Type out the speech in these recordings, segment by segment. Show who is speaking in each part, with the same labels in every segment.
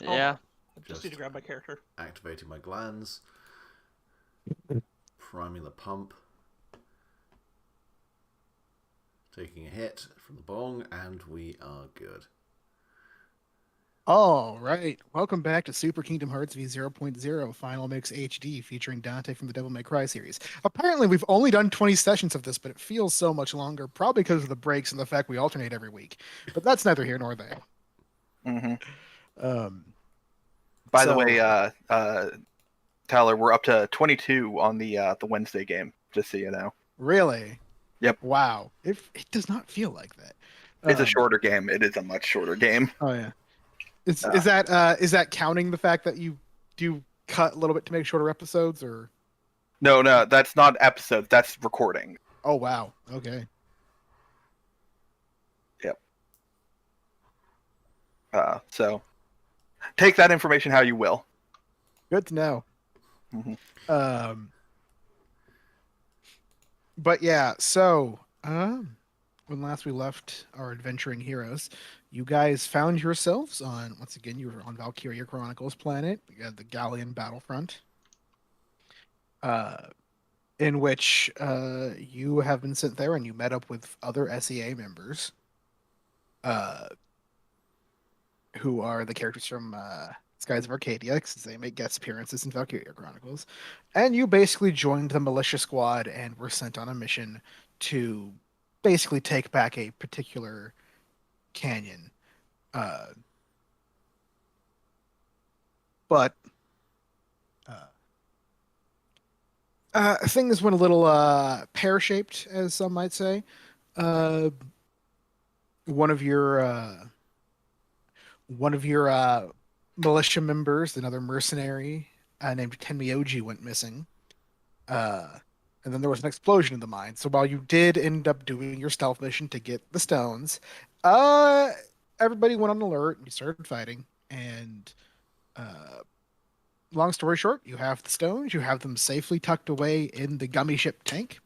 Speaker 1: Yeah.
Speaker 2: I just need to grab my character.
Speaker 3: Activating my glands, priming the pump, taking a hit from the bong, and we are good.
Speaker 4: All right. Welcome back to Super Kingdom Hearts V 0.0 Final Mix HD featuring Dante from the Devil May Cry series. Apparently, we've only done 20 sessions of this, but it feels so much longer, probably because of the breaks and the fact we alternate every week. But that's neither here nor there.
Speaker 5: Mm-hmm.
Speaker 4: Um,
Speaker 5: By the way, Tyler, we're up to 22 on the Wednesday game, just so you know.
Speaker 4: Really?
Speaker 5: Yep.
Speaker 4: Wow. It does not feel like that.
Speaker 5: It's a shorter game. It is a much shorter game.
Speaker 4: Oh yeah. Is that counting the fact that you do cut a little bit to make shorter episodes, or?
Speaker 5: No, that's not episodes. That's recording.
Speaker 4: Oh wow. Okay.
Speaker 5: Yep. So take that information how you will.
Speaker 4: Good to know.
Speaker 5: Mm-hmm.
Speaker 4: But yeah, so when last we left our adventuring heroes, you guys found yourselves on, once again, you were on Valkyria Chronicles planet. You had the Galleon battlefront, in which you have been sent there and you met up with other SEA members, who are the characters from Skies of Arcadia, because they make guest appearances in Valkyria Chronicles. And you basically joined the militia squad and were sent on a mission to basically take back a particular canyon. But things went a little pear-shaped, as some might say. Uh, one of your militia members, another mercenary named Tenmyoji, went missing. And then there was an explosion in the mine. So while you did end up doing your stealth mission to get the stones, everybody went on alert and you started fighting. And long story short, you have the stones, you have them safely tucked away in the gummy ship tank.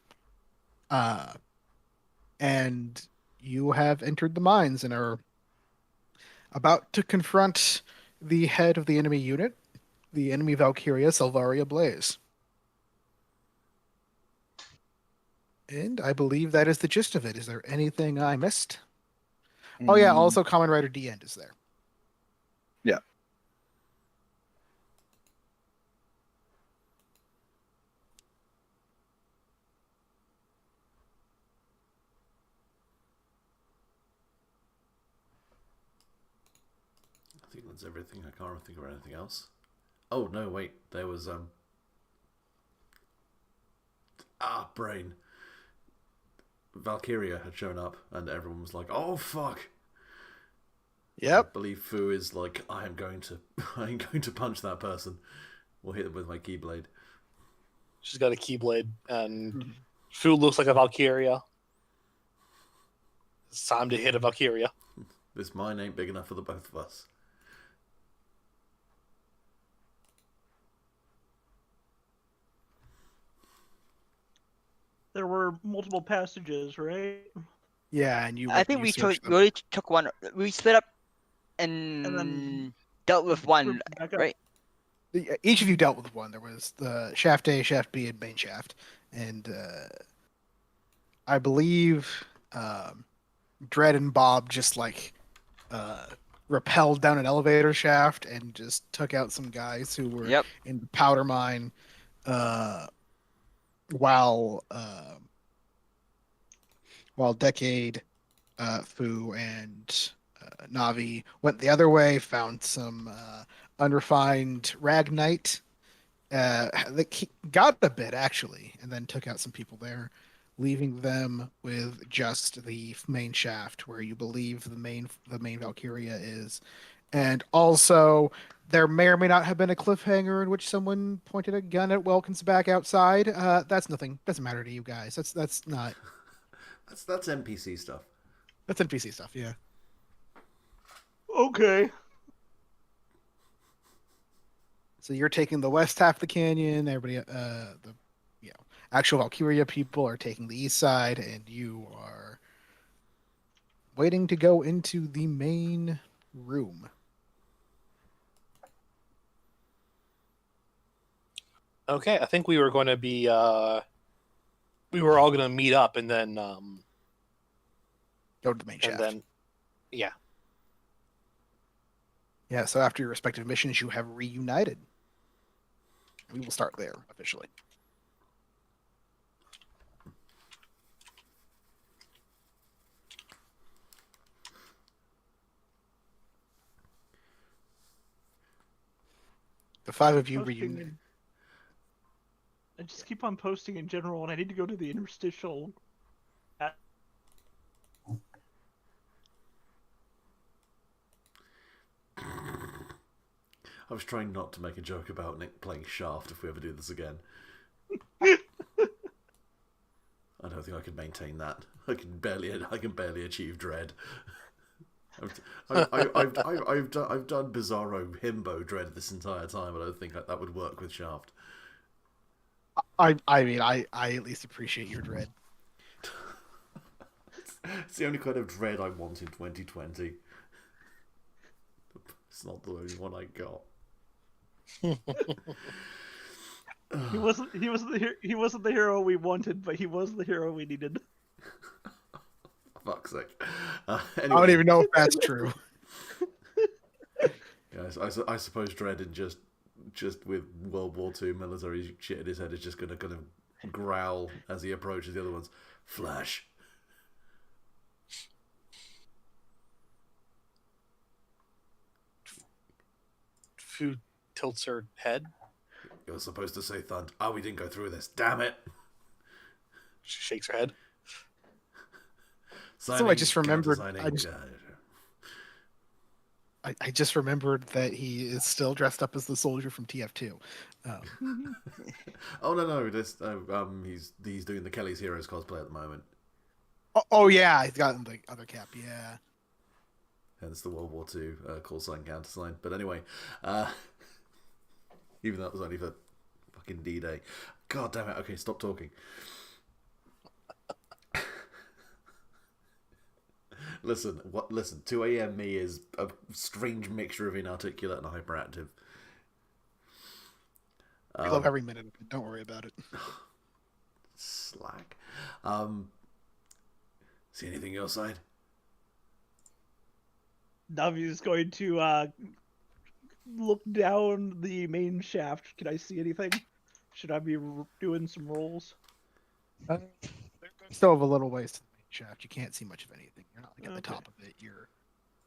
Speaker 4: And you have entered the mines and are about to confront the head of the enemy unit, the enemy Valkyria, Selvaria Blaze. And I believe that is the gist of it. Is there anything I missed? Oh yeah, also Kamen Rider D End is there.
Speaker 5: Yeah.
Speaker 3: I think that's everything. I can't think of anything else. Oh no, wait. There was brain. Valkyria had shown up, and everyone was like, "Oh fuck!"
Speaker 4: Yep.
Speaker 3: I believe Fu is like, I'm going to punch that person. We'll hit them with my keyblade.
Speaker 1: She's got a keyblade, and Fu looks like a Valkyria. It's time to hit a Valkyria.
Speaker 3: This mine ain't big enough for the both of us.
Speaker 2: There were multiple passages, right?
Speaker 4: Yeah, and
Speaker 6: I think we really took one. We split up and
Speaker 2: then
Speaker 6: dealt with one,
Speaker 2: back up.
Speaker 6: right?
Speaker 4: Each of you dealt with one. There was the Shaft A, Shaft B, and Main Shaft. And I believe Dread and Bob just rappelled down an elevator shaft and just took out some guys who were in the powder mine, while Decade, Fu, and Navi went the other way, found some unrefined Ragnite. They got a bit actually, and then took out some people there, leaving them with just the main shaft where you believe the main Valkyria is. And also, there may or may not have been a cliffhanger in which someone pointed a gun at Welkin's back outside. That's nothing. Doesn't matter to you guys. That's not.
Speaker 3: That's NPC stuff.
Speaker 4: That's NPC stuff. Yeah.
Speaker 2: Okay.
Speaker 4: So you're taking the west half of the canyon. Everybody, the actual Valkyria people are taking the east side, and you are waiting to go into the main room.
Speaker 1: Okay, I think we were going to be we were all going to meet up and then
Speaker 4: Go to the main shaft.
Speaker 1: Yeah.
Speaker 4: Yeah, so after your respective missions, you have reunited. We will start there officially. The 5 of you
Speaker 2: Posting
Speaker 4: reunited.
Speaker 2: in- I just keep on posting in general, and I need to go to the interstitial.
Speaker 3: I was trying not to make a joke about Nick playing Shaft if we ever do this again. I don't think I could maintain that. I can barely achieve Dread. I've done Bizarro Himbo Dread this entire time. I don't think that would work with Shaft.
Speaker 4: I mean, I at least appreciate your dread.
Speaker 3: It's the only kind of Dread I want in 2020. It's not the only one I got.
Speaker 2: He wasn't the hero we wanted, but he was the hero we needed.
Speaker 3: Fuck's sake.
Speaker 4: I
Speaker 3: Anyway,
Speaker 4: don't even know if that's true.
Speaker 3: yeah, I suppose Dredd and just with World War II military shit in his head is just gonna kind of growl as he approaches the other ones. Flash.
Speaker 1: Fu tilts her head.
Speaker 3: You're supposed to say Thund. Oh, we didn't go through this. Damn it.
Speaker 1: She shakes her head.
Speaker 3: Signing,
Speaker 4: I just remembered.
Speaker 3: countersigning.
Speaker 4: I just remembered that he is still dressed up as the soldier from TF2.
Speaker 3: Oh no, this he's doing the Kelly's Heroes cosplay at the moment.
Speaker 4: Oh yeah, he's got the other cap. Yeah.
Speaker 3: Hence the World War II call sign countersign. But anyway, even though that was only for fucking D-Day. God damn it. Okay, stop talking. Listen, 2 a.m. me is a strange mixture of inarticulate and hyperactive.
Speaker 4: I love every minute of it. Don't worry about it.
Speaker 3: Slack. See anything your side?
Speaker 2: Navi's going to look down the main shaft. Can I see anything? Should I be doing some rolls?
Speaker 4: Still have a little ways to the main shaft. You can't see much of anything. You're not like at the
Speaker 2: Okay.
Speaker 4: top of it.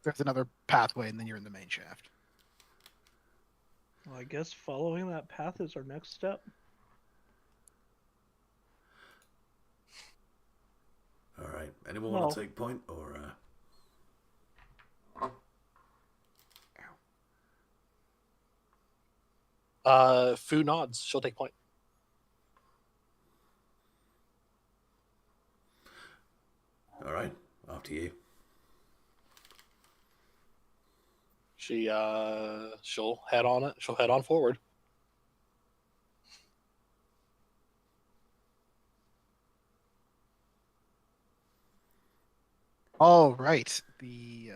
Speaker 4: There's another pathway, and then you're in the main shaft.
Speaker 2: Well, I guess following that path is our next step.
Speaker 3: All right. Anyone want
Speaker 2: Well-
Speaker 3: to take point or?
Speaker 1: Fu nods. She'll take point.
Speaker 3: All right. After you.
Speaker 1: She'll head on it. She'll head on forward.
Speaker 4: Oh, right. The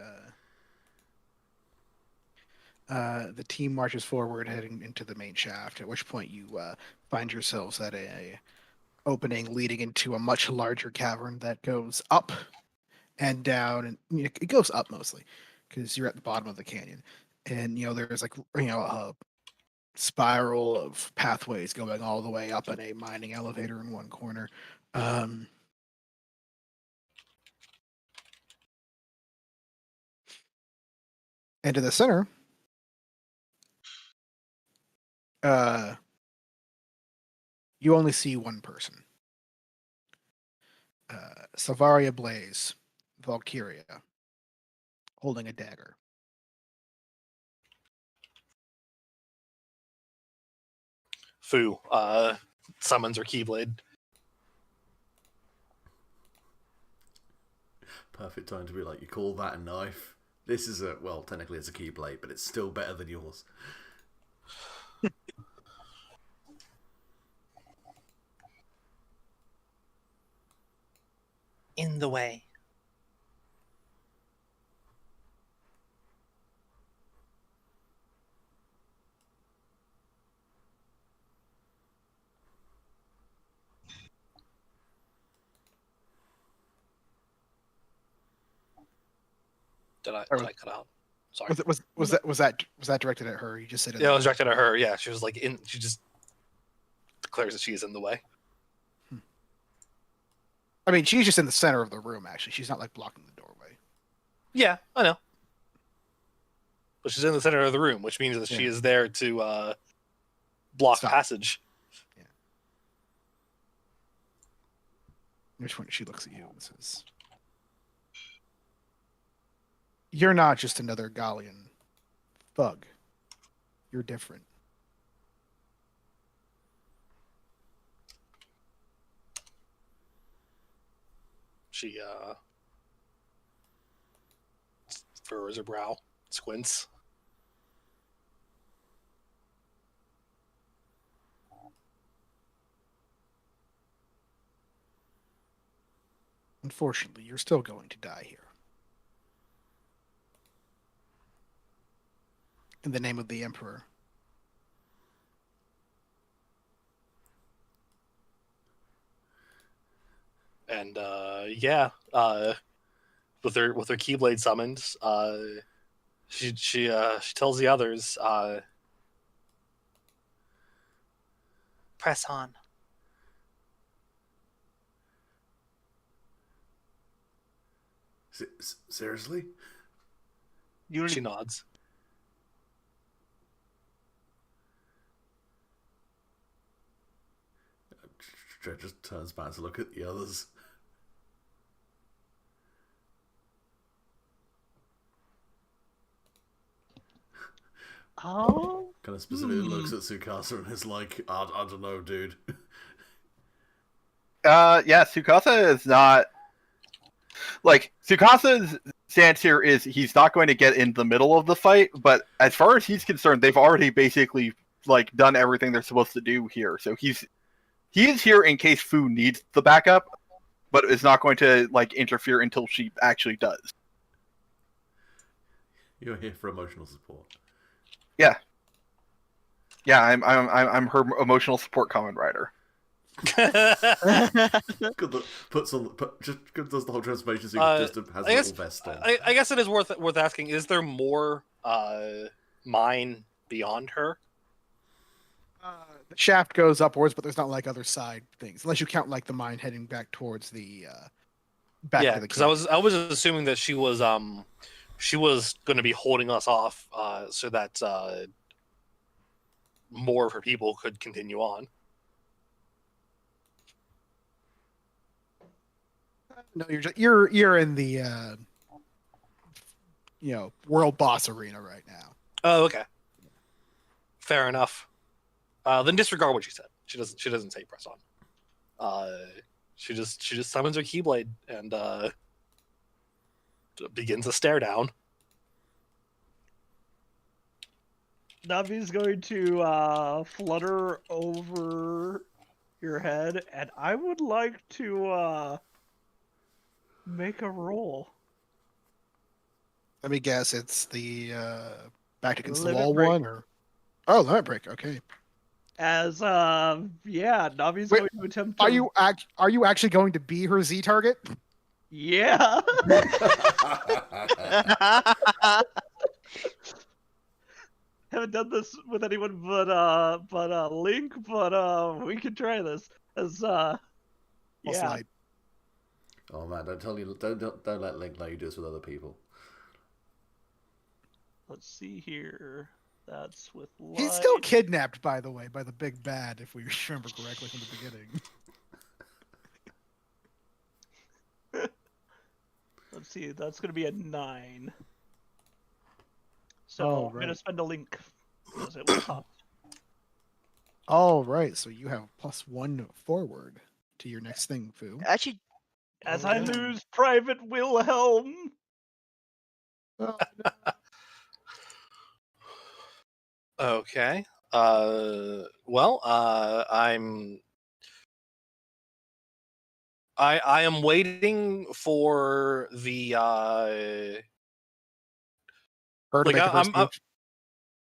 Speaker 4: team marches forward, heading into the main shaft. At which point you find yourselves at a opening leading into a much larger cavern that goes up and down, and it goes up mostly because you're at the bottom of the canyon, and there's like a spiral of pathways going all the way up, and a mining elevator in one corner. And in the center, you only see one person. Savaria Blaze, Valkyria, holding a dagger.
Speaker 1: Fu summons her Keyblade.
Speaker 3: Perfect time to be like, you call that a knife? This is well, technically it's a Keyblade, but it's still better than yours.
Speaker 6: In the way.
Speaker 1: Did I cut out? Sorry.
Speaker 4: Was that directed at her? You just said it.
Speaker 1: Yeah, it was directed at her. Yeah, she was like she just declares that she is in the way.
Speaker 4: I mean, she's just in the center of the room. Actually, she's not like blocking the doorway.
Speaker 1: Yeah, I know. But she's in the center of the room, which means that she is there to block passage.
Speaker 4: Yeah. Which one? She looks at you and says, "You're not just another Gallian thug. You're different."
Speaker 1: She furrows her brow, squints.
Speaker 4: Unfortunately, you're still going to die here. In the name of the Emperor.
Speaker 1: And with her Keyblade summoned, she tells the others, press on.
Speaker 3: Seriously?
Speaker 1: She nods.
Speaker 3: Dred just turns back to look at the others.
Speaker 2: Oh.
Speaker 3: Kind of specifically looks at Tsukasa and is like, I don't know, dude.
Speaker 5: Yeah, Tsukasa is not like Tsukasa's stance here is he's not going to get in the middle of the fight, but as far as he's concerned, they've already basically like done everything they're supposed to do here. So he's here in case Fu needs the backup, but is not going to like interfere until she actually does.
Speaker 3: You're here for emotional support.
Speaker 5: Yeah. Yeah, I'm her emotional support comment writer.
Speaker 3: Does the whole transformation scene just has a little vest on.
Speaker 1: I guess it is worth asking. Is there more mine beyond her?
Speaker 4: The shaft goes upwards, but there's not like other side things, unless you count like the mine heading back towards the back to the.
Speaker 1: Because I was assuming that she was going to be holding us off so that more of her people could continue on.
Speaker 4: No, you're in the world boss arena right now.
Speaker 1: Oh, okay. Fair enough. Then disregard what she said. She doesn't say press on. She just summons her Keyblade and begins a stare down.
Speaker 2: Navi's going to flutter over your head, and I would like to make a roll.
Speaker 4: Let me guess, it's the back against the
Speaker 2: Limit
Speaker 4: wall
Speaker 2: break.
Speaker 4: one, or limit break. Okay.
Speaker 2: As Navi's going to attempt to.
Speaker 4: Are you actually going to be her Z target?
Speaker 2: Yeah. Haven't done this with anyone but Link, but we can try this. As
Speaker 4: I'll slide.
Speaker 3: Oh man, don't let Link let you do this with other people.
Speaker 2: Let's see here. That's with light.
Speaker 4: He's still kidnapped, by the way, by the big bad, if we remember correctly from the beginning.
Speaker 2: Let's see, that's going to be a 9. So I'm going to spend a link. Because it was tough.
Speaker 4: All right, so you have +1 forward to your next thing, Fu.
Speaker 6: Actually,
Speaker 2: As I lose Private Wilhelm.
Speaker 4: Oh,
Speaker 1: Okay. Well, I am waiting for the
Speaker 4: her to
Speaker 1: like
Speaker 4: make the first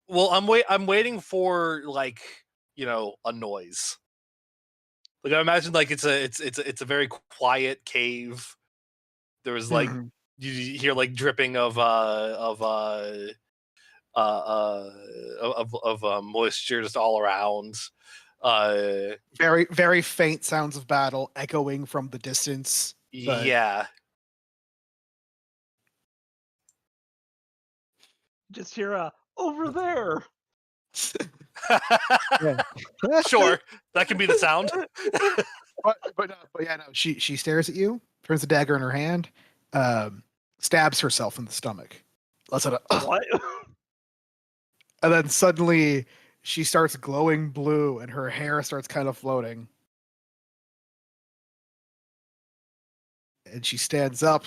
Speaker 4: move.
Speaker 1: I'm waiting for like, a noise. Like I imagine like it's a very quiet cave. There was like
Speaker 4: Mhm.
Speaker 1: you hear like dripping of moisture just all around.
Speaker 4: Very, very faint sounds of battle echoing from the distance. But
Speaker 1: Yeah.
Speaker 2: Just hear a over there.
Speaker 1: Sure, that can be the sound.
Speaker 4: but yeah, no. She stares at you, turns the dagger in her hand, stabs herself in the stomach, lets out a
Speaker 2: What?
Speaker 4: and then suddenly she starts glowing blue, and her hair starts kind of floating, and she stands up.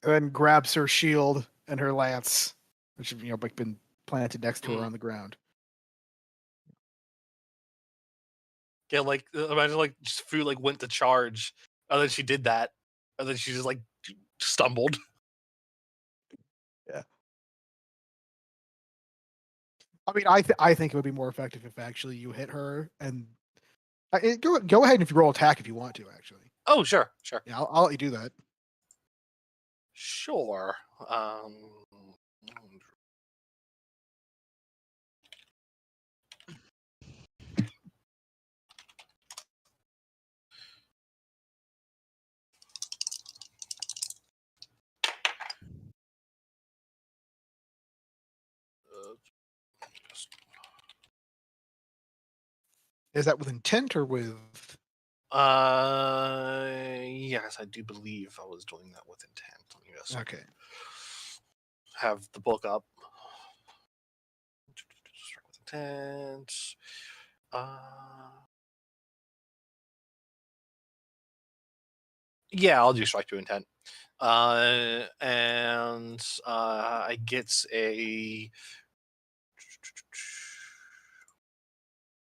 Speaker 4: And then grabs her shield and her lance, which have like been planted next to her on the ground.
Speaker 1: Yeah, like imagine like just Fu like went to charge, and then she did that, and then she just like stumbled.
Speaker 4: Yeah. I mean, I think it would be more effective if actually you hit her and go ahead if you roll attack if you want to. Actually,
Speaker 1: Oh, sure.
Speaker 4: yeah, I'll let you do that.
Speaker 1: Sure.
Speaker 4: Is that with intent or with?
Speaker 1: Yes, I do believe I was doing that with intent. Let me just
Speaker 4: Okay.
Speaker 1: have the book up. Strike with intent. Yeah, I'll do strike to intent. And I gets a.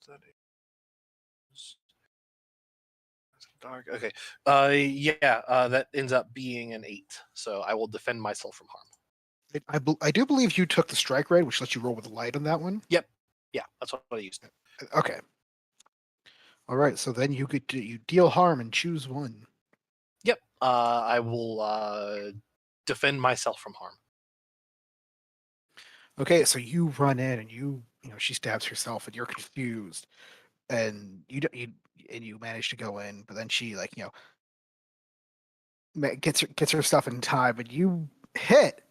Speaker 1: That is dark. Okay. Yeah. That ends up being an 8. So I will defend myself from harm.
Speaker 4: I do believe you took the strike rate, which lets you roll with light on that one.
Speaker 1: Yep. Yeah, that's what I used.
Speaker 4: Okay. All right. So then you deal harm and choose one.
Speaker 1: Yep. I will defend myself from harm.
Speaker 4: Okay. So you run in and she stabs herself and you're confused and you manage to go in, but then she gets her stuff in time, but you hit,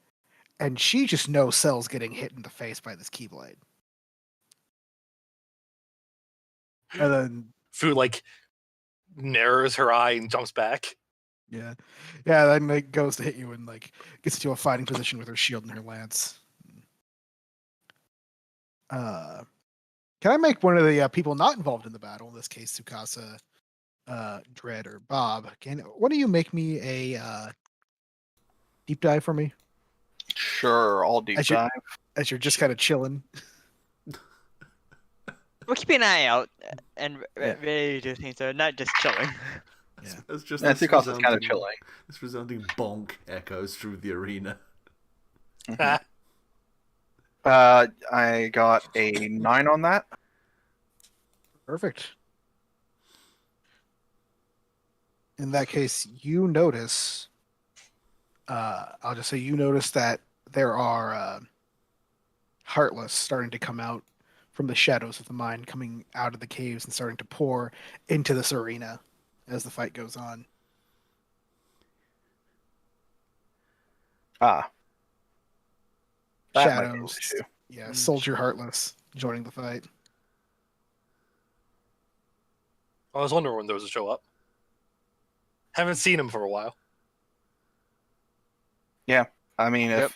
Speaker 4: and she just knows Cell's getting hit in the face by this keyblade. And then
Speaker 1: Fu like narrows her eye and jumps back.
Speaker 4: yeah, then like goes to hit you and like gets into a fighting position with her shield and her lance. Can I make one of the people not involved in the battle, in this case Tsukasa, Dread, or Bob? Why don't you make me a deep dive for me?
Speaker 5: Sure, I'll deep dive.
Speaker 4: As you're just kind of chilling.
Speaker 6: We'll keep an eye out and
Speaker 4: Yeah.
Speaker 6: really do things, so not just chilling.
Speaker 4: Yeah.
Speaker 3: It's just
Speaker 5: That's because it's kind of chilling.
Speaker 3: This resounding bonk echoes through the arena.
Speaker 5: I got a 9 on that.
Speaker 4: Perfect. In that case, you notice. I'll just say you notice that there are heartless starting to come out from the shadows of the mine, coming out of the caves and starting to pour into this arena as the fight goes on.
Speaker 5: That might be an
Speaker 4: Shadows,
Speaker 5: issue.
Speaker 4: yeah, soldier heartless joining the fight.
Speaker 1: I was wondering when those would show up. Haven't seen him for a while.
Speaker 5: Yeah, I mean, if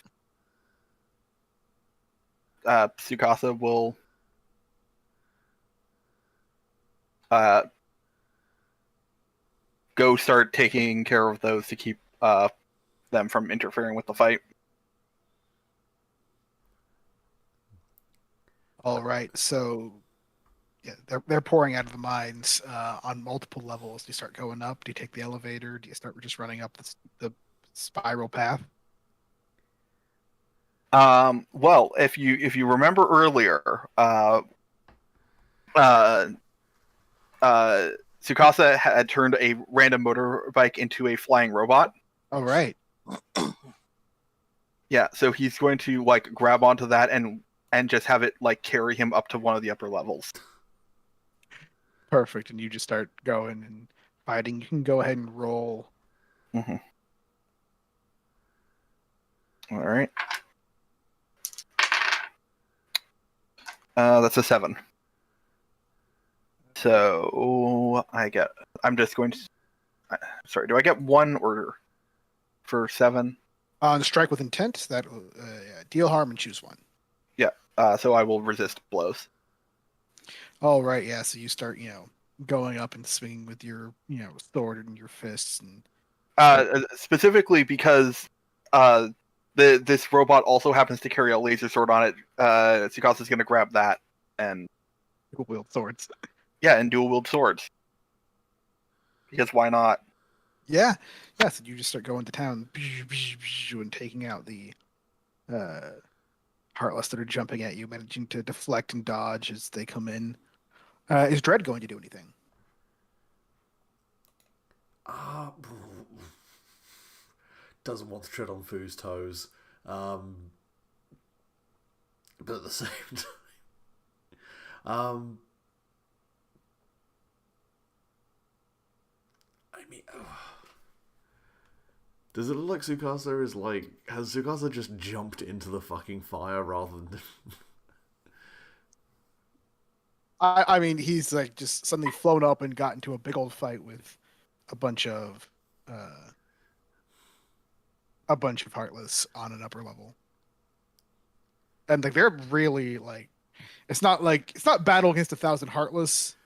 Speaker 5: Tsukasa will go start taking care of those to keep them from interfering with the fight.
Speaker 4: All right, so yeah, they're pouring out of the mines on multiple levels. Do you start going up? Do you take the elevator? Do you start just running up the spiral path?
Speaker 5: Well, if you remember earlier, Tsukasa had turned a random motorbike into a flying robot.
Speaker 4: All right.
Speaker 5: Yeah, so he's going to like grab onto that and just have it like carry him up to one of the upper levels.
Speaker 4: Perfect. And you just start going and fighting. You can go ahead and roll.
Speaker 5: Mm-hmm. All right. That's a 7. So I'm just going to. Sorry, do I get 1 or for 7?
Speaker 4: On strike with intent, that deal harm and choose one.
Speaker 5: Yeah. So I will resist blows.
Speaker 4: All right. Yeah. So you start, going up and swinging with your, sword and your fists and.
Speaker 5: Specifically because this robot also happens to carry a laser sword on it. Tsukasa's going to grab that and
Speaker 4: Wield swords.
Speaker 5: and dual wield swords. Because why not?
Speaker 4: Yeah. Yeah. So you just start going to town and taking out the Heartless that are jumping at you, managing to deflect and dodge as they come in. Is Dread going to do anything?
Speaker 3: Doesn't want to tread on Foo's toes. But at the same time, I mean, does it look like Tsukasa is like, has Tsukasa just jumped into the fucking fire rather than?
Speaker 4: I mean, he's like just suddenly flown up and got into a big old fight with a bunch of Heartless on an upper level, and like they're really like, it's not battle against 1,000 Heartless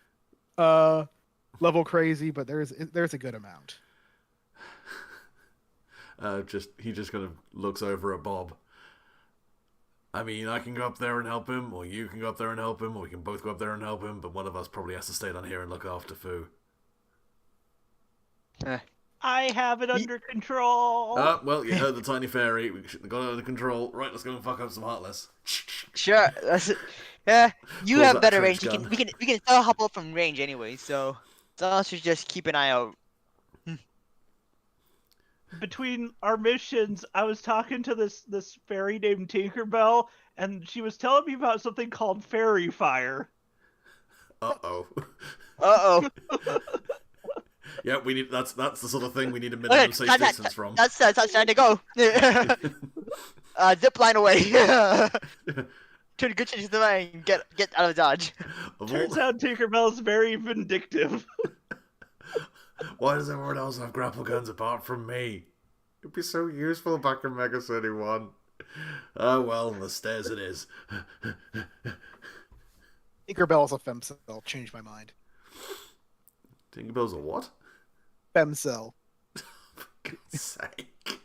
Speaker 4: level crazy, but there's a good amount.
Speaker 3: He just kind of looks over at Bob. I mean, I can go up there and help him, or you can go up there and help him, or we can both go up there and help him, but one of us probably has to stay down here and look after Foo.
Speaker 2: I have it under control.
Speaker 3: Well, you heard the tiny fairy. We got it under control. Right, let's go and fuck up some Heartless.
Speaker 6: Sure. Yeah, you
Speaker 3: Pulls
Speaker 6: have
Speaker 3: out
Speaker 6: better
Speaker 3: trench
Speaker 6: range.
Speaker 3: gun.
Speaker 6: We can still hop up from range anyway. So us should just keep an eye out.
Speaker 2: Between our missions, I was talking to this fairy named Tinkerbell, and she was telling me about something called fairy fire.
Speaker 3: Uh-oh.
Speaker 6: Uh oh.
Speaker 3: Yeah, we need. That's the sort of thing we need a minimum safe distance from.
Speaker 6: That's time to go. Zip line away. Turn good to the line and get out of dodge.
Speaker 2: Turns out Tinkerbell's very vindictive.
Speaker 3: Why does everyone else have grapple guns apart from me? It'd be so useful back in Mega City 1. Oh well, the stairs it is.
Speaker 4: Tinkerbell's a femcell. Changed my mind.
Speaker 3: Tinkerbell's a what?
Speaker 4: Femcell.
Speaker 3: For God's sake.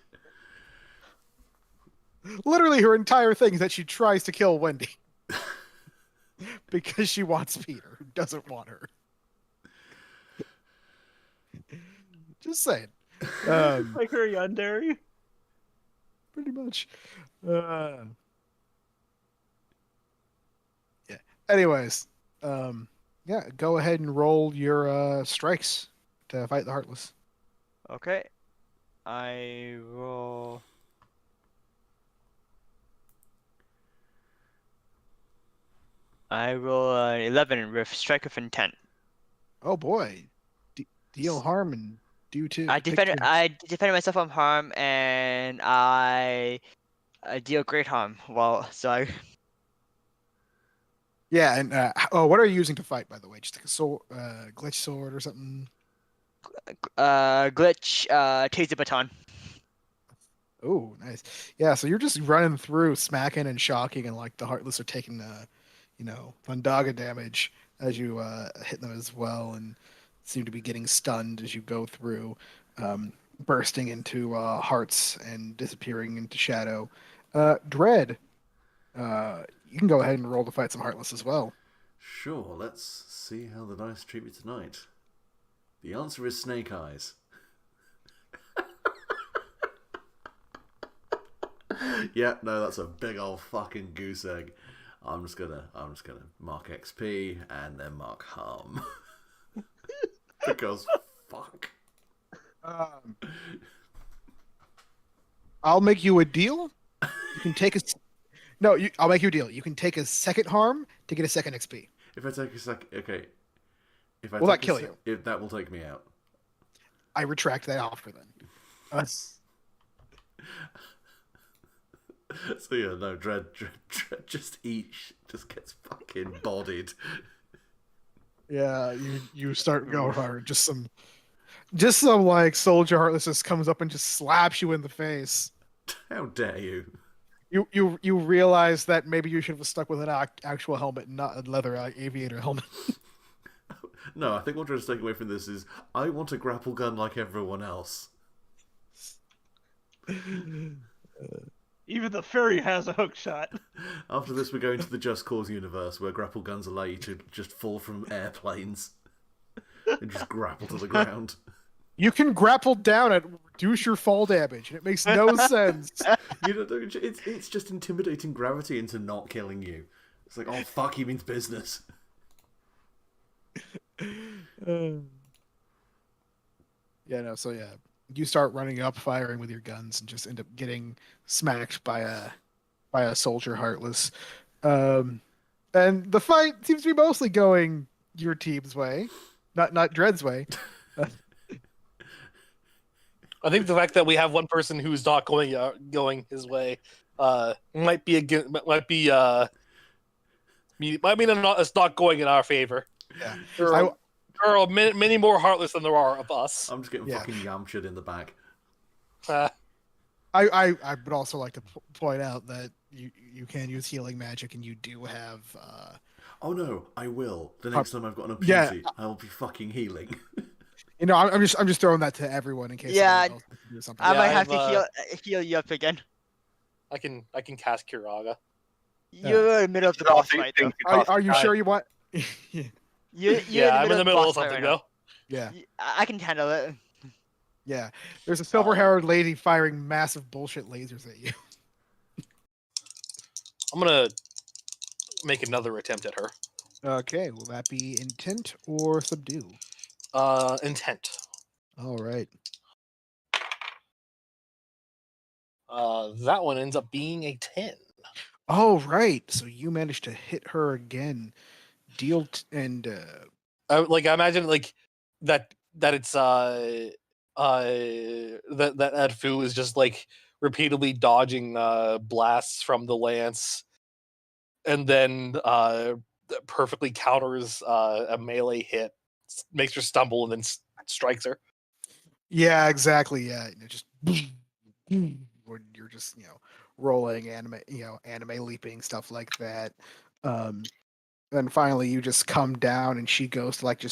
Speaker 4: Literally, her entire thing is that she tries to kill Wendy because she wants Peter, who doesn't want her. Just saying.
Speaker 2: Like her yandere.
Speaker 4: Pretty much. Yeah. Anyways, yeah, go ahead and roll your strikes to fight the Heartless.
Speaker 6: Okay. I will. I roll 11 with strike of intent.
Speaker 4: Oh boy, deal harm and do too.
Speaker 6: I defended myself from harm, and I deal great harm. Well, so I.
Speaker 4: Yeah, and what are you using to fight, by the way? Just like a sword, glitch sword or something?
Speaker 6: Glitch taser baton.
Speaker 4: Oh, nice. Yeah, so you're just running through, smacking and shocking, and like the Heartless are taking Thundaga damage as you hit them as well, and seem to be getting stunned as you go through, bursting into hearts and disappearing into shadow. Dread, you can go ahead and roll to fight some Heartless as well.
Speaker 3: Sure, let's see how the dice treat me tonight. The answer is Snake Eyes. Yeah, no, that's a big old fucking goose egg. I'm just gonna mark XP and then mark harm. Because fuck.
Speaker 4: I'll make you a deal. You can take a no. I'll make you a deal. You can take a second harm to get a second XP.
Speaker 3: If I take a sec, okay. If I
Speaker 4: Will
Speaker 3: take
Speaker 4: that kill
Speaker 3: a
Speaker 4: you?
Speaker 3: if that will take me out.
Speaker 4: I retract that offer then.
Speaker 3: So yeah, no, Dread just gets fucking bodied.
Speaker 4: Yeah, you start going hard. Just some like soldier heartlessness comes up and just slaps you in the face.
Speaker 3: How dare you?
Speaker 4: You realize that maybe you should have stuck with an actual helmet, not a leather aviator helmet.
Speaker 3: No, I think what we're trying to take away from this is I want a grapple gun like everyone else.
Speaker 2: Even the fairy has a hook shot.
Speaker 3: After this, we're going to the Just Cause universe where grapple guns allow you to just fall from airplanes and just grapple to the ground.
Speaker 4: You can grapple down and reduce your fall damage, and it makes no sense.
Speaker 3: You know, it's just intimidating gravity into not killing you. It's like, oh fuck, he means business.
Speaker 4: Yeah, no, so yeah. You start running up, firing with your guns, and just end up getting smacked by a soldier heartless. And the fight seems to be mostly going your team's way, not Dread's way.
Speaker 1: I think the fact that we have one person who's not going his way might mean it's not going in our favor.
Speaker 4: Yeah,
Speaker 1: There are many more heartless than there are of us.
Speaker 3: I'm just getting fucking yamcha'd in the back.
Speaker 4: I would also like to point out that you can use healing magic, and you do have.
Speaker 3: Oh no, I will. The next time I've got an opportunity, I will be fucking healing.
Speaker 4: You know, I'm just throwing that to everyone in case.
Speaker 6: Yeah,
Speaker 4: anyone else wants to do something.
Speaker 6: I
Speaker 1: Yeah,
Speaker 6: might
Speaker 1: I
Speaker 6: have
Speaker 1: have,
Speaker 6: to heal you up again.
Speaker 1: I can cast Kiraga.
Speaker 6: You're in the middle of the
Speaker 5: All
Speaker 6: boss
Speaker 5: these
Speaker 6: fight,
Speaker 5: things
Speaker 6: though.
Speaker 5: could cost
Speaker 4: Are you
Speaker 5: time.
Speaker 4: sure you want?
Speaker 6: You're
Speaker 1: Yeah, I'm in the middle of
Speaker 6: boss fight
Speaker 1: something
Speaker 6: right now.
Speaker 1: though.
Speaker 4: Yeah.
Speaker 6: I can handle it.
Speaker 4: Yeah. There's a silver-haired lady firing massive bullshit lasers at you.
Speaker 1: I'm gonna make another attempt at her.
Speaker 4: Okay, will that be intent or subdue?
Speaker 1: Intent.
Speaker 4: All right.
Speaker 1: That one ends up being a 10.
Speaker 4: Oh, right. So you managed to hit her again. Deal and
Speaker 1: I imagine that it's that Fu is just like repeatedly dodging blasts from the lance, and then perfectly counters a melee hit, makes her stumble, and then strikes her.
Speaker 4: yeah, exactly. Yeah, and it just when you're just rolling anime leaping stuff like that. Then finally you just come down and she goes to like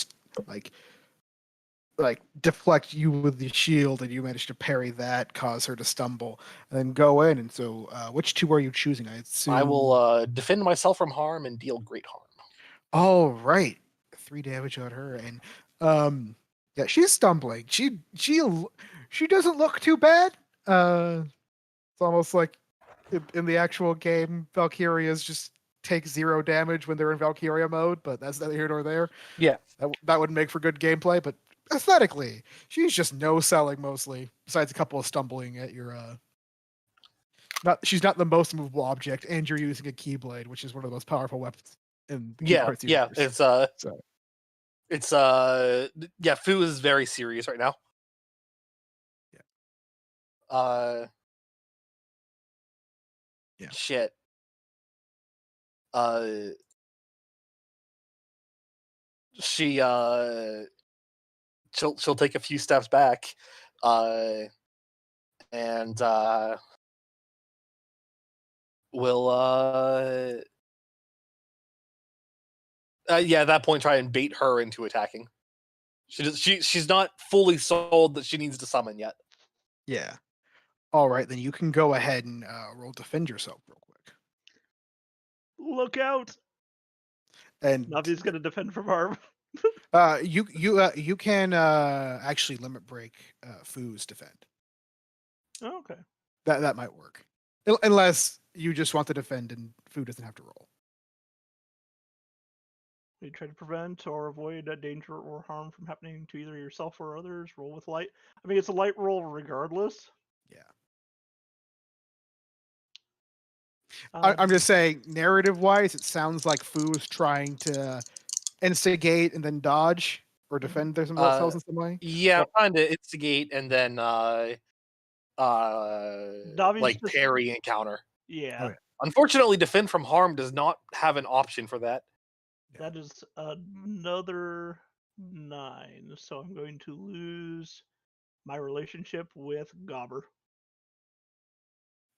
Speaker 4: deflect you with the shield, and you manage to parry that, cause her to stumble, and then go in. And so, which two are you choosing? I assume
Speaker 1: I will defend myself from harm and deal great harm.
Speaker 4: Oh, right. 3 damage on her, and yeah, she's stumbling. She doesn't look too bad. It's almost like in the actual game, Valkyrias just take 0 damage when they're in Valkyria mode, but that's neither here nor there.
Speaker 1: Yeah.
Speaker 4: That would make for good gameplay, but aesthetically, she's just no selling mostly, besides a couple of stumbling at your she's not the most movable object, and you're using a keyblade, which is one of the most powerful weapons in the Kingdom Hearts universe.
Speaker 1: It's Fu is very serious right now.
Speaker 4: Yeah. Yeah.
Speaker 1: Shit. She'll take a few steps back, and will at that point try and bait her into attacking. She's not fully sold that she needs to summon yet.
Speaker 4: Yeah. All right, then you can go ahead and roll defend yourself real quick.
Speaker 2: Look out!
Speaker 4: And
Speaker 2: Navi's gonna defend from harm.
Speaker 4: you can actually limit break Fu's defend.
Speaker 2: Oh, okay.
Speaker 4: That might work, unless you just want to defend and Fu doesn't have to roll.
Speaker 2: You try to prevent or avoid a danger or harm from happening to either yourself or others. Roll with light. I mean, it's a light roll regardless.
Speaker 4: Yeah.
Speaker 2: Um,
Speaker 4: I'm just saying, narrative-wise, it sounds like Fu is trying to instigate and then dodge or defend themselves in some way.
Speaker 1: Yeah, I'm trying to instigate and then
Speaker 2: Navi's
Speaker 1: like
Speaker 2: just-
Speaker 1: parry and counter.
Speaker 2: yeah,
Speaker 4: Okay.
Speaker 1: Unfortunately, defend from harm does not have an option for that.
Speaker 2: that is another 9. So I'm going to lose my relationship with Gobber.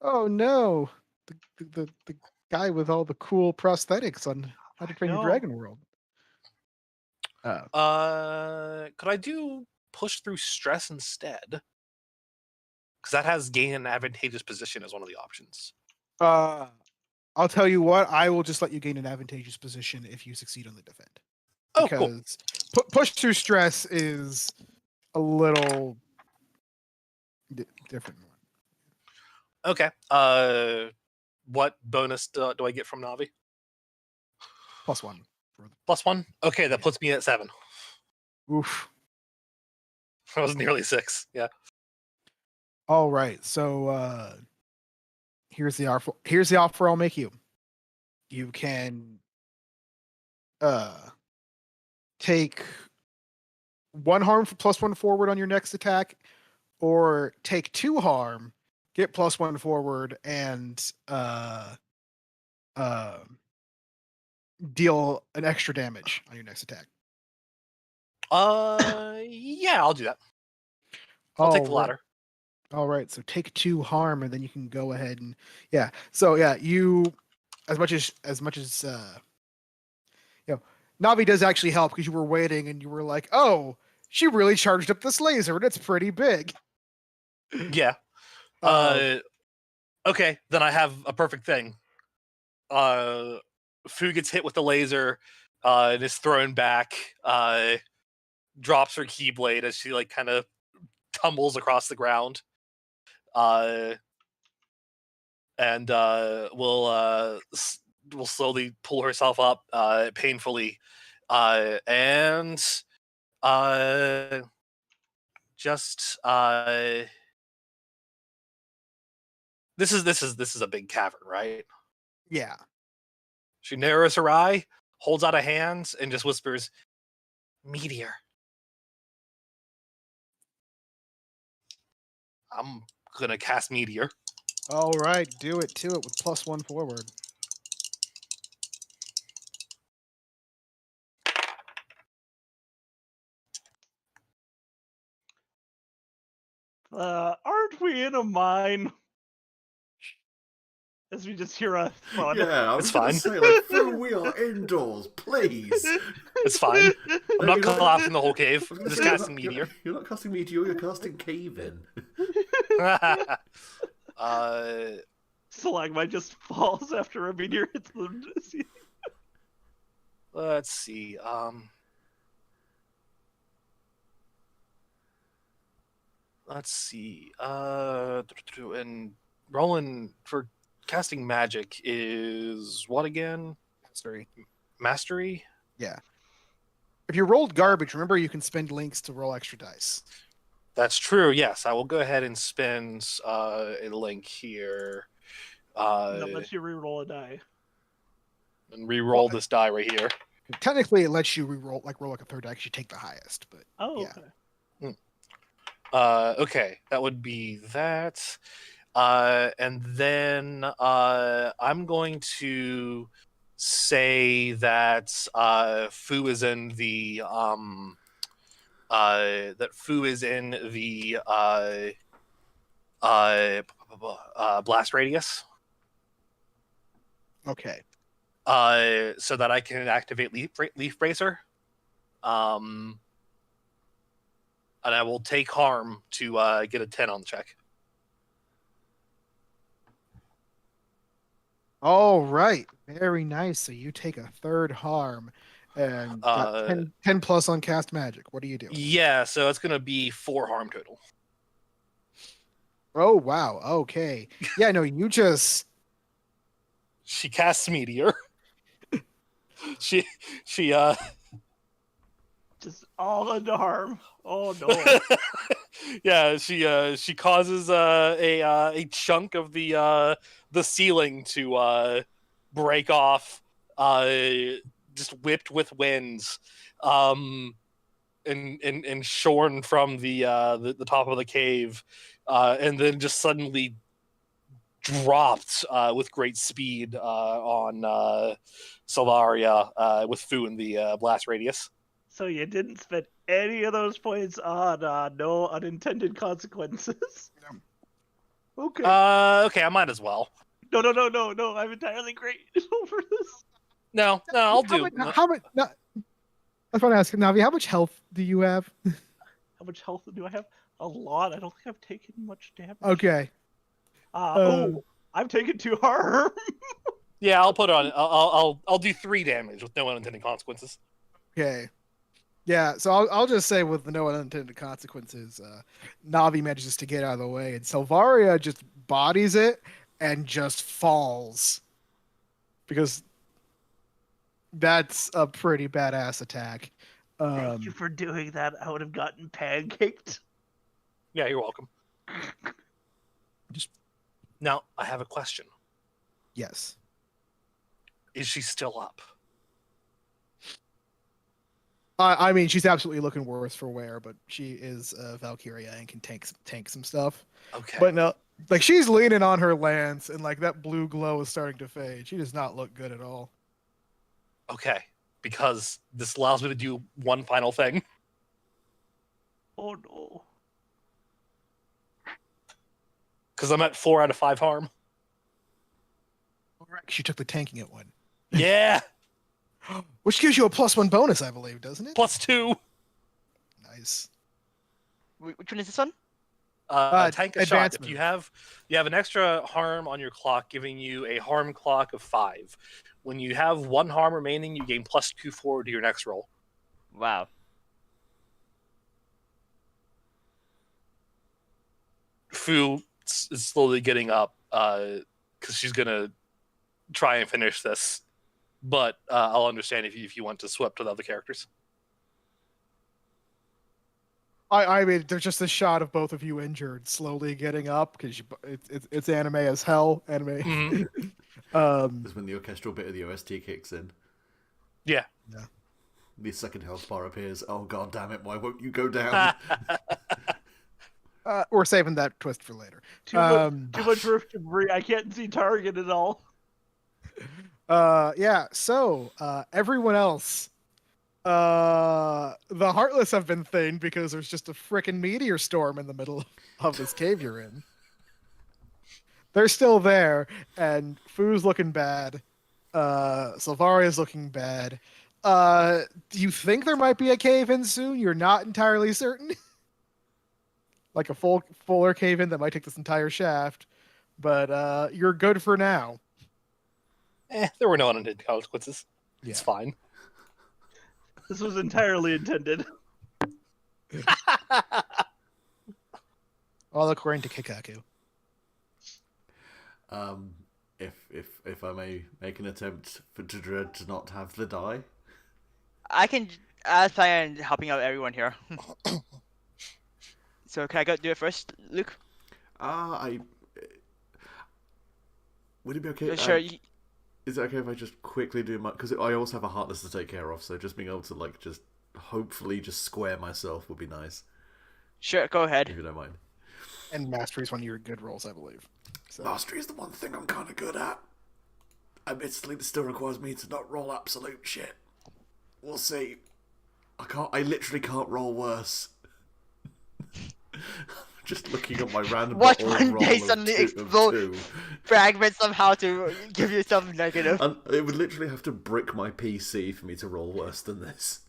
Speaker 4: Oh no, the guy with all the cool prosthetics on How to Train Your
Speaker 2: know.
Speaker 4: Dragon World.
Speaker 1: Could I do push through stress instead? Because that has gain an advantageous position as one of the options.
Speaker 4: I'll tell you what. I will just let you gain an advantageous position if you succeed on the defend.
Speaker 1: Oh, cool.
Speaker 4: Because push through stress is a little different.
Speaker 1: Okay. What bonus do I get from Navi?
Speaker 4: +1.
Speaker 1: +1. Okay, that puts me at 7.
Speaker 4: Oof.
Speaker 1: That was nearly 6. Yeah.
Speaker 4: All right. So here's the offer. Here's the offer I'll make you. You can take 1 harm for +1 forward on your next attack, or take 2 harm, get +1 forward, and deal an extra damage on your next attack.
Speaker 1: Yeah, I'll do that. I'll take the latter.
Speaker 4: All right, so take 2 harm, and then you can go ahead and So you, as much as Navi does actually help because you were waiting and you were like, oh, she really charged up this laser and it's pretty big.
Speaker 1: Yeah. Okay, then I have a perfect thing. Fu gets hit with the laser, and is thrown back. Drops her keyblade as she like kind of tumbles across the ground. And will slowly pull herself up, painfully, and just this is a big cavern, right?
Speaker 4: Yeah.
Speaker 1: She narrows her eye, holds out a hand, and just whispers, "Meteor." I'm gonna cast Meteor.
Speaker 4: All right, do it to it with +1 forward.
Speaker 2: Aren't we in a mine? As we just hear a thud.
Speaker 3: Yeah, I was
Speaker 1: It's
Speaker 3: gonna
Speaker 1: fine.
Speaker 3: say, like, Fu, we are indoors, please.
Speaker 1: It's fine. I'm not
Speaker 3: You're not-
Speaker 1: collapsing the whole cave.
Speaker 3: I was
Speaker 1: I'm
Speaker 3: gonna
Speaker 1: just
Speaker 3: say,
Speaker 1: casting Meteor.
Speaker 3: You're not casting Meteor, you're casting Cave In.
Speaker 2: Stalagmite just falls after a meteor hits the ceiling.
Speaker 1: Let's see. Let's see. And rolling for casting magic is what again?
Speaker 4: Mastery.
Speaker 1: Mastery?
Speaker 4: Yeah. If you rolled garbage, remember you can spend links to roll extra dice.
Speaker 1: That's true. Yes, I will go ahead and spend a link here.
Speaker 2: That lets you reroll a die.
Speaker 1: And re-roll this die right here.
Speaker 4: Technically, it lets you roll like a third die because you take the highest, but
Speaker 2: Oh,
Speaker 4: yeah.
Speaker 2: okay.
Speaker 1: Okay, that would be that. And then I'm going to say that Fu is in the blast radius.
Speaker 4: Okay.
Speaker 1: So that I can activate Leaf Bracer. And I will take harm to get a 10 on the check.
Speaker 4: All right. Very nice. So you take a third harm and got 10 plus on cast magic. What are you doing?
Speaker 1: Yeah, so it's going to be 4 harm total.
Speaker 4: Oh, wow. Okay. Yeah, no, you just...
Speaker 1: She casts Meteor. she
Speaker 2: Just all into harm. Oh no.
Speaker 1: yeah, she causes a chunk of the ceiling to break off, just whipped with winds, and shorn from the top of the cave, and then just suddenly dropped with great speed on Salvaria, with Fu in the blast radius.
Speaker 2: So you didn't spend any of those points on no unintended consequences. Okay.
Speaker 1: Okay, I might as well.
Speaker 2: No. I'm entirely great over this.
Speaker 1: No, I'll
Speaker 4: How
Speaker 1: do.
Speaker 4: much? How much? No, I was going to ask Navi, how much health do you have?
Speaker 2: How much health do I have? A lot. I don't think I've taken much damage.
Speaker 4: Okay.
Speaker 2: I've taken 2 harm.
Speaker 1: Yeah, I'll put on. I'll do 3 damage with no unintended consequences.
Speaker 4: Okay. Yeah, so I'll just say with no unintended consequences, Navi manages to get out of the way, and Salvaria just bodies it and just falls. Because that's a pretty badass attack.
Speaker 2: Thank you for doing that. I would have gotten pancaked.
Speaker 1: Yeah, you're welcome. Now, I have a question.
Speaker 4: Yes.
Speaker 1: Is she still up?
Speaker 4: I mean, she's absolutely looking worse for wear, but she is Valkyria and can tank some stuff.
Speaker 1: Okay.
Speaker 4: But no, like she's leaning on her lance, and like that blue glow is starting to fade. She does not look good at all.
Speaker 1: Okay, because this allows me to do one final thing.
Speaker 2: Oh no.
Speaker 1: Because I'm at 4 out of 5 harm.
Speaker 4: She took the tanking at 1.
Speaker 1: Yeah,
Speaker 4: Which gives you a +1 bonus, I believe, doesn't it?
Speaker 1: +2.
Speaker 4: Nice.
Speaker 6: Which one is this one?
Speaker 1: Tank a shot.
Speaker 4: advanced
Speaker 1: If
Speaker 4: move.
Speaker 1: you have an extra harm on your clock, giving you a harm clock of 5. When you have 1 harm remaining, you gain +2 forward to your next roll.
Speaker 6: Wow.
Speaker 1: Fu is slowly getting up because she's gonna try and finish this, but I'll understand if you want to swap to the other characters.
Speaker 4: I mean, there's just a shot of both of you injured, slowly getting up because it's anime as hell. Anime.
Speaker 1: Mhm.
Speaker 3: That's when the orchestral bit of the OST kicks in.
Speaker 1: Yeah.
Speaker 3: The second health bar appears. Oh god damn it! Why won't you go down?
Speaker 4: We're saving that twist for later.
Speaker 2: Too much roof debris. I can't see target at all.
Speaker 4: Yeah. So everyone else, the Heartless have been thinned because there's just a frickin' meteor storm in the middle of this cave you're in. They're still there, and Fu's looking bad. Salvaria's looking bad. Do you think there might be a cave in soon? You're not entirely certain. Like a fuller cave in that might take this entire shaft, but you're good for now.
Speaker 1: There were no unintended consequences. It's
Speaker 4: Yeah.
Speaker 1: fine.
Speaker 2: This was entirely intended.
Speaker 4: All according to Kikaku.
Speaker 3: If I may make an attempt to Dread to not have the die.
Speaker 6: I can plan on helping out everyone here. So can I do it first, Luke?
Speaker 3: Would it be okay?
Speaker 6: Sure.
Speaker 3: Is it okay if I just quickly do my? Because I also have a Heartless to take care of, so just being able to like just hopefully just square myself would be nice.
Speaker 6: Sure, go ahead.
Speaker 3: If you don't mind.
Speaker 4: And Mastery is one of your good rolls, I believe. So.
Speaker 3: Mastery is the one thing I'm kind of good at. Admittedly, it still requires me to not roll absolute shit. We'll see. I literally can't roll worse. Just looking at my random
Speaker 6: Watch
Speaker 3: roll
Speaker 6: one day
Speaker 3: of
Speaker 6: suddenly
Speaker 3: two- of
Speaker 6: explode.
Speaker 3: 2.
Speaker 6: Fragment somehow to give you something negative.
Speaker 3: And it would literally have to brick my PC for me to roll worse than this.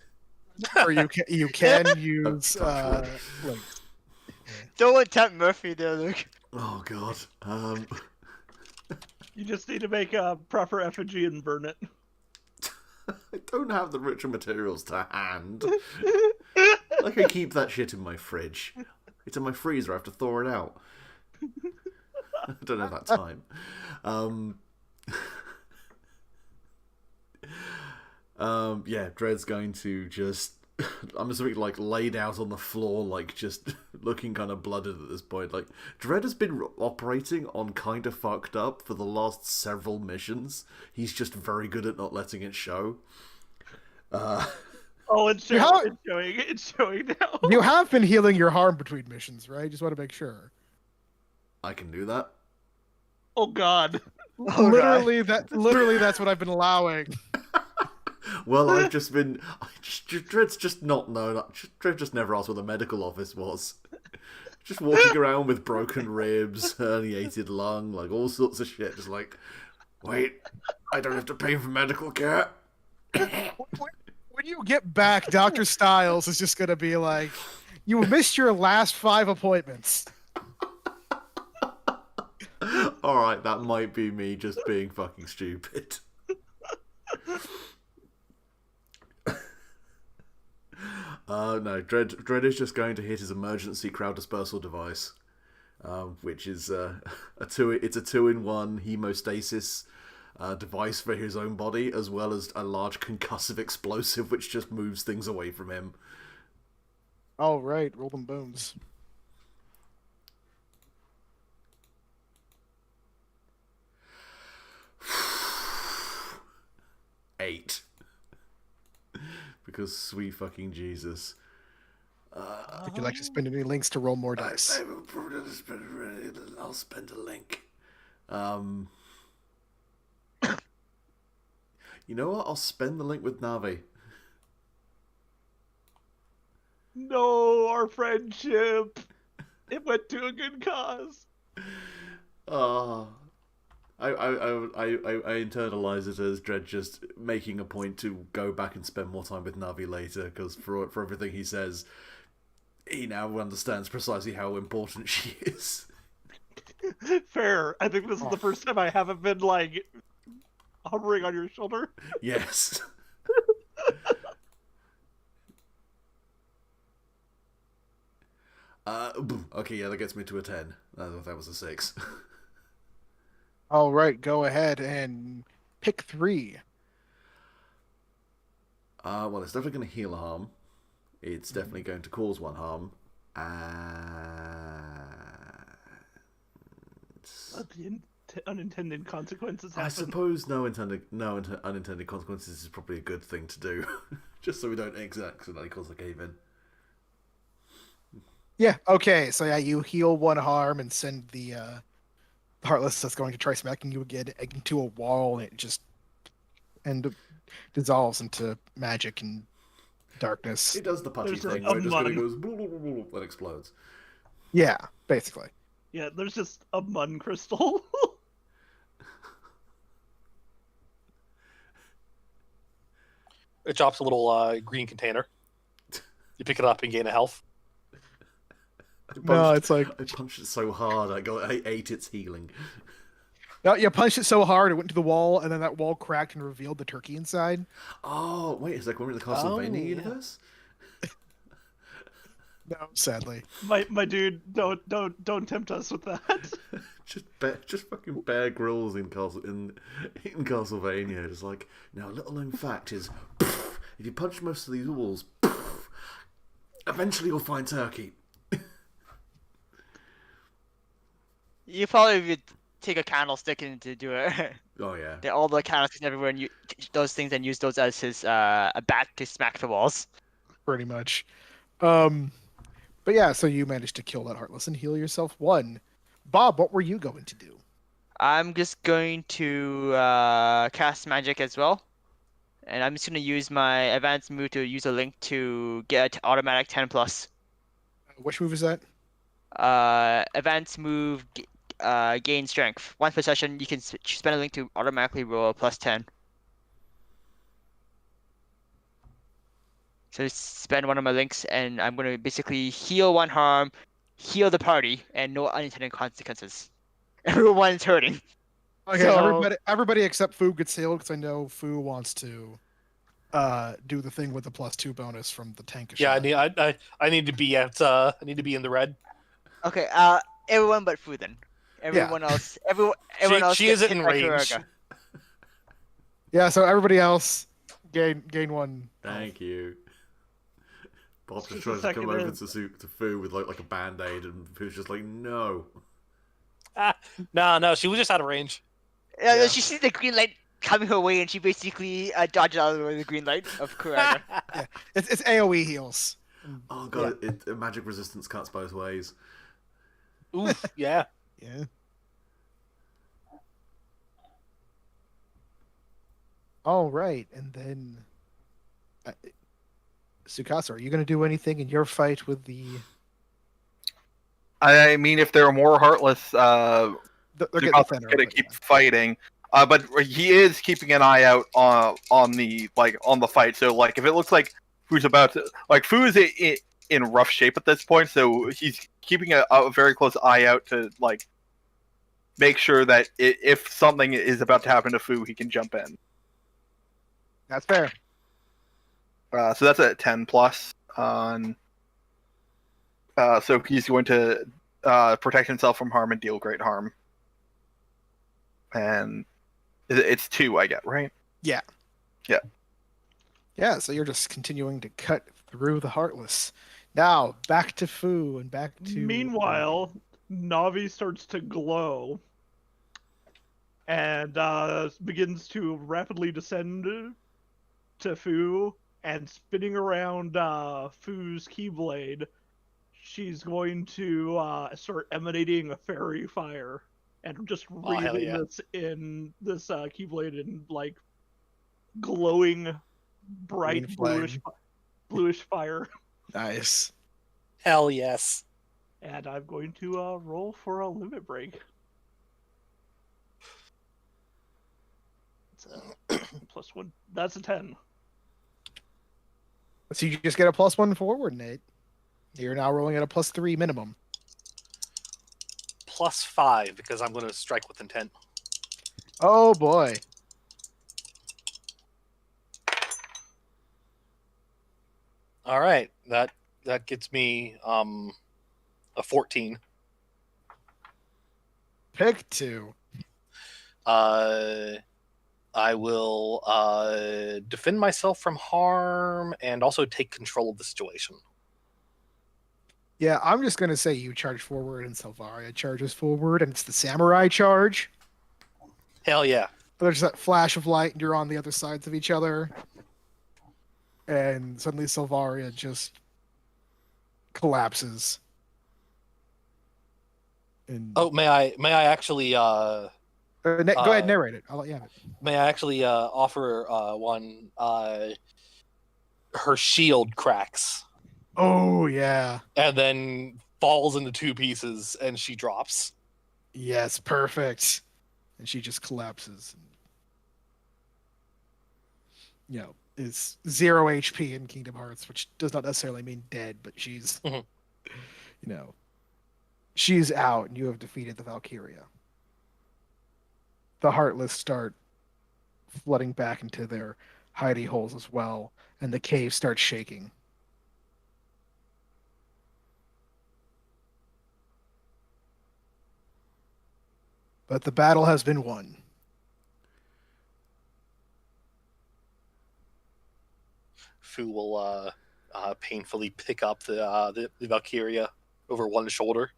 Speaker 4: Or you can use like
Speaker 6: Don't attempt Murphy there, Luke.
Speaker 3: Oh god.
Speaker 2: You just need to make a proper effigy and burn it.
Speaker 3: I don't have the ritual materials to hand. Like I keep that shit in my fridge. It's in my freezer. I have to thaw it out. I don't have that time. Yeah, Dread's going to just. I'm assuming like laid out on the floor, like just looking kind of blooded at this point. Like Dredd has been operating on kind of fucked up for the last several missions. He's just very good at not letting it show.
Speaker 2: Oh, it's showing.
Speaker 4: How-
Speaker 2: It's showing. It's showing now.
Speaker 4: You have been healing your harm between missions, right? Just want to make sure.
Speaker 3: I can do that.
Speaker 2: Oh God.
Speaker 6: Oh, God.
Speaker 4: Literally, that's what I've been allowing.
Speaker 3: Well, I've just been. Dread's just not known. Dredd just never asked where the medical office was. Just walking around with broken ribs, herniated lung, like all sorts of shit. Just like, wait, I don't have to pay for medical care.
Speaker 4: When you get back, Dr. Styles is just going to be like, you missed your last 5 appointments.
Speaker 3: Alright, that might be me just being fucking stupid. No, Dredd is just going to hit his emergency crowd dispersal device, which is it's a 2-in-1 hemostasis device for his own body, as well as a large concussive explosive which just moves things away from him.
Speaker 4: Oh, right. Roll them bones.
Speaker 3: Eight. Because sweet fucking Jesus.
Speaker 4: Would you like to spend any links to roll more dice?
Speaker 3: I'll spend a link. You know what? I'll spend the link with Navi.
Speaker 2: No, our friendship. It went to a good cause.
Speaker 3: I internalize it as Dredd just making a point to go back and spend more time with Navi later, because for everything he says, he now understands precisely how important she is.
Speaker 2: Fair. I think this is the first time I haven't been like hovering on your shoulder.
Speaker 3: Yes. Okay, yeah, that gets me to a 10. That was a 6.
Speaker 4: All right, go ahead and pick 3.
Speaker 3: Well, it's definitely going to heal a harm. It's definitely going to cause 1 harm.
Speaker 2: The unintended consequences happen.
Speaker 3: I suppose no unintended consequences is probably a good thing to do. Just so we don't accidentally cause a cave-in.
Speaker 4: Yeah, okay. So yeah, you heal 1 harm and send the Heartless that's going to try smacking you again into a wall, and it just dissolves into magic and darkness.
Speaker 3: It does the putty
Speaker 2: There's
Speaker 3: thing
Speaker 2: a
Speaker 3: where it just kind of
Speaker 2: mun.
Speaker 3: goes blah, blah, blah, blah, and explodes.
Speaker 4: Yeah, basically.
Speaker 2: Yeah, there's just a mun crystal.
Speaker 1: It drops a little green container. You pick it up and gain a health.
Speaker 4: No, it's like
Speaker 3: I punched it so hard I ate its healing.
Speaker 4: no, you punched it so hard it went to the wall, and then that wall cracked and revealed the turkey inside.
Speaker 3: Oh wait, is that going to the Castlevania
Speaker 1: yeah.
Speaker 3: universe?
Speaker 4: No, sadly.
Speaker 2: my dude, don't tempt us with that.
Speaker 3: just fucking Bear Grylls in Castlevania. It's like, now a little known fact is, if you punch most of these walls, eventually you'll find turkey.
Speaker 6: You probably would take a candlestick and to do it.
Speaker 3: Oh yeah.
Speaker 6: Get all the candlesticks everywhere and you those things and use those as his a bat to smack the walls.
Speaker 4: Pretty much. But yeah, so you managed to kill that Heartless and heal yourself 1. Bob, what were you going to do?
Speaker 6: I'm just going to cast magic as well. And I'm just going to use my advanced move to use a link to get automatic 10+.
Speaker 4: Which move is that?
Speaker 6: Advanced move gain strength. Once per session, you can spend a link to automatically roll a +10. So spend one of my links, and I'm going to basically heal 1 harm, heal the party, and no unintended consequences. Everyone's hurting.
Speaker 4: Okay,
Speaker 6: So-
Speaker 4: everybody except Fu gets healed because I know Fu wants to do the thing with the +2 bonus from the tank.
Speaker 1: Yeah,
Speaker 4: shot.
Speaker 1: I need to be at I need to be in the red.
Speaker 6: Okay, everyone but Fu then. Everyone else, everyone else.
Speaker 1: She
Speaker 6: gets
Speaker 1: isn't
Speaker 6: hit
Speaker 1: in
Speaker 6: by
Speaker 1: range.
Speaker 6: Kuraga.
Speaker 4: Yeah, so everybody else Gain 1.
Speaker 3: Thank you. Bob just
Speaker 2: Just a
Speaker 3: tries to come
Speaker 2: second,
Speaker 3: over to Fu with like a band-aid, and Fu's just like, no.
Speaker 1: No, she was just out of range.
Speaker 3: Yeah.
Speaker 6: She sees the green light coming her way, and she basically dodges out of the way of the green light of Kuranga.
Speaker 4: Yeah, it's AOE heals.
Speaker 3: Oh god, magic resistance cuts both ways.
Speaker 1: Oof, yeah.
Speaker 4: Yeah. All right, and then Tsukasa, are you going to do anything in your fight with the?
Speaker 5: I mean, if there are more Heartless,
Speaker 4: They're getting
Speaker 5: Tsukasa's
Speaker 4: thinner,
Speaker 5: gonna
Speaker 4: but
Speaker 5: keep
Speaker 4: yeah.
Speaker 5: fighting. But he is keeping an eye out on the fight. So like, if it looks like Fu's about to Fu is in rough shape at this point, so he's keeping a very close eye out to like make sure that if something is about to happen to Fu, he can jump in.
Speaker 4: That's fair.
Speaker 5: So that's a 10 plus on. So he's going to protect himself from harm and deal great harm. And it's 2 I get, right?
Speaker 4: Yeah.
Speaker 5: Yeah.
Speaker 4: Yeah, so you're just continuing to cut through the Heartless. Now, back to Fu and back to...
Speaker 2: Meanwhile, Navi starts to glow and begins to rapidly descend to Fu, and spinning around Fu's Keyblade, she's going to start emanating a fairy fire and just wreathing
Speaker 1: yeah.
Speaker 2: this in this Keyblade in like glowing bright
Speaker 4: Green flame.
Speaker 2: bluish fire.
Speaker 4: Nice.
Speaker 1: Hell yes.
Speaker 2: And I'm going to roll for a limit break. It's a +1. That's a 10.
Speaker 4: So you just get a +1 forward, Nate. You're now rolling at a +3 minimum.
Speaker 1: +5 because I'm going to strike with intent.
Speaker 4: Oh boy.
Speaker 1: All right, that gets me a 14.
Speaker 4: Pick 2.
Speaker 1: I will defend myself from harm and also take control of the situation.
Speaker 4: Yeah, I'm just going to say you charge forward and Selvaria charges forward, and it's the samurai charge.
Speaker 1: Hell yeah.
Speaker 4: There's that flash of light, and you're on the other sides of each other. And suddenly Selvaria just collapses. And
Speaker 1: Oh, may I actually
Speaker 4: go ahead, narrate it. I'll let you have it.
Speaker 1: may I actually offer one? Her shield cracks
Speaker 4: Oh yeah.
Speaker 1: and then falls into 2 pieces, and she drops.
Speaker 4: Yes, perfect. And she just collapses. You know, is 0 HP in Kingdom Hearts, which does not necessarily mean dead, but she's,
Speaker 1: Mhm.
Speaker 4: you know, she's out, and you have defeated the Valkyria. The Heartless start flooding back into their hidey holes as well, and the cave starts shaking. But the battle has been won.
Speaker 1: Fu will painfully pick up the Valkyria over one shoulder,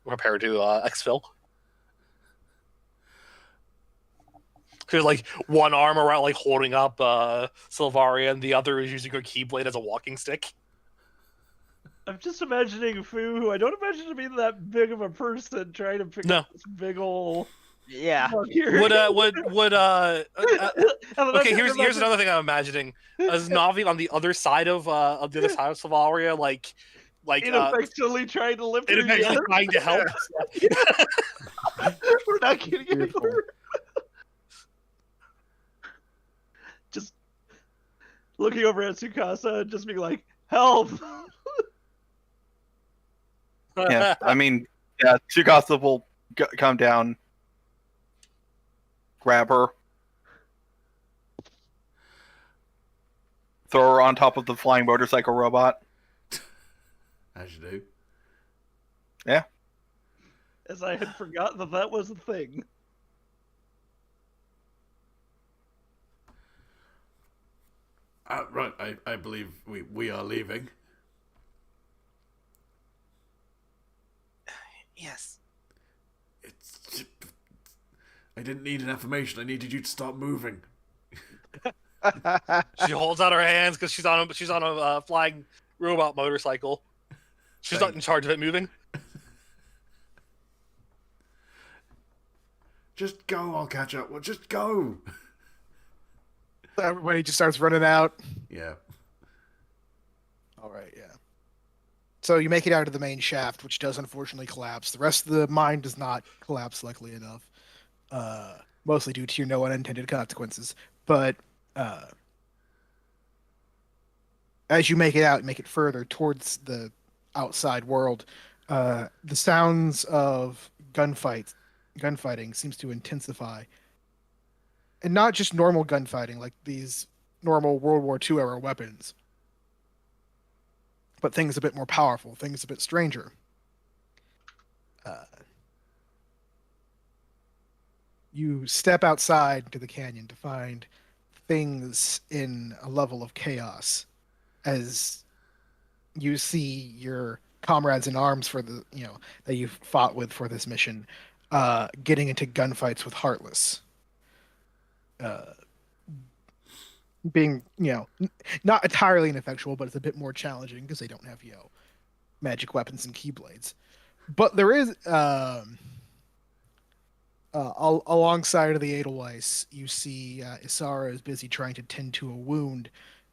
Speaker 1: compared to exfil. Because like one arm around like holding up Sylvaria, and the other is using her Keyblade as a walking stick.
Speaker 2: I'm just imagining Fu, who I don't imagine to be that big of a person, trying to pick up this big ol'
Speaker 6: Yeah.
Speaker 2: Valkyrie.
Speaker 1: Would okay, here's another thing I'm imagining. As Navi on the other side of Sylvaria, like
Speaker 2: ineffectually trying to lift her
Speaker 1: ineffectually
Speaker 2: together.
Speaker 1: trying to help.
Speaker 2: We're not kidding
Speaker 4: Beautiful.
Speaker 2: anymore. Just looking over at Tsukasa and just being like, help!
Speaker 5: Yeah, I mean, yeah, Tsukasa will come down, grab her, throw her on top of the flying motorcycle robot.
Speaker 3: As you do.
Speaker 5: Yeah.
Speaker 2: As I had forgotten that was a thing.
Speaker 3: Right, I believe we are leaving.
Speaker 7: Yes.
Speaker 3: It's. I didn't need an affirmation. I needed you to start moving.
Speaker 1: She holds out her hands because she's on a flying robot motorcycle. She's not in charge of it moving.
Speaker 3: Just go. I'll catch up. Well, just go.
Speaker 4: Everybody just starts running out.
Speaker 3: Yeah.
Speaker 4: All right, yeah. So you make it out of the main shaft, which does unfortunately collapse. The rest of the mine does not collapse, luckily enough, mostly due to your no unintended consequences. But as you make it out, make it further towards the outside world, the sounds of gunfighting seems to intensify, and not just normal gunfighting like these normal World War II era weapons, but things a bit more powerful, things a bit stranger. You step outside to the canyon to find things in a level of chaos as you see your comrades in arms for the that you fought with for this mission getting into gunfights with Heartless, being not entirely ineffectual, but it's a bit more challenging because they don't have magic weapons and keyblades. But there is alongside of the Edelweiss, you see Isara is busy trying to tend to a wound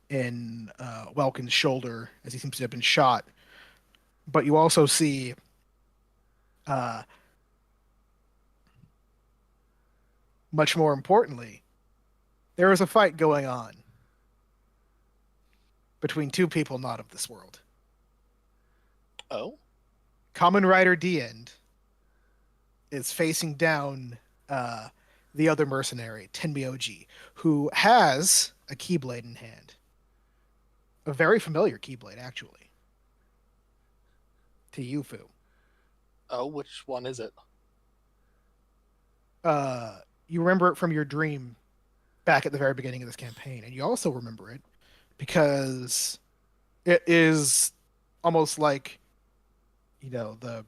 Speaker 4: in Welkin's shoulder as he seems to have been shot. But you also see much more importantly, there is a fight going on between two people not of this world.
Speaker 1: Oh?
Speaker 4: Kamen Rider D-End is facing down the other mercenary, Tenmyoji, who has a keyblade in hand. A very familiar keyblade, actually. To Yufu.
Speaker 1: Oh, which one is it?
Speaker 4: You remember it from your dream back at the very beginning of this campaign, and you also remember it because it is almost like the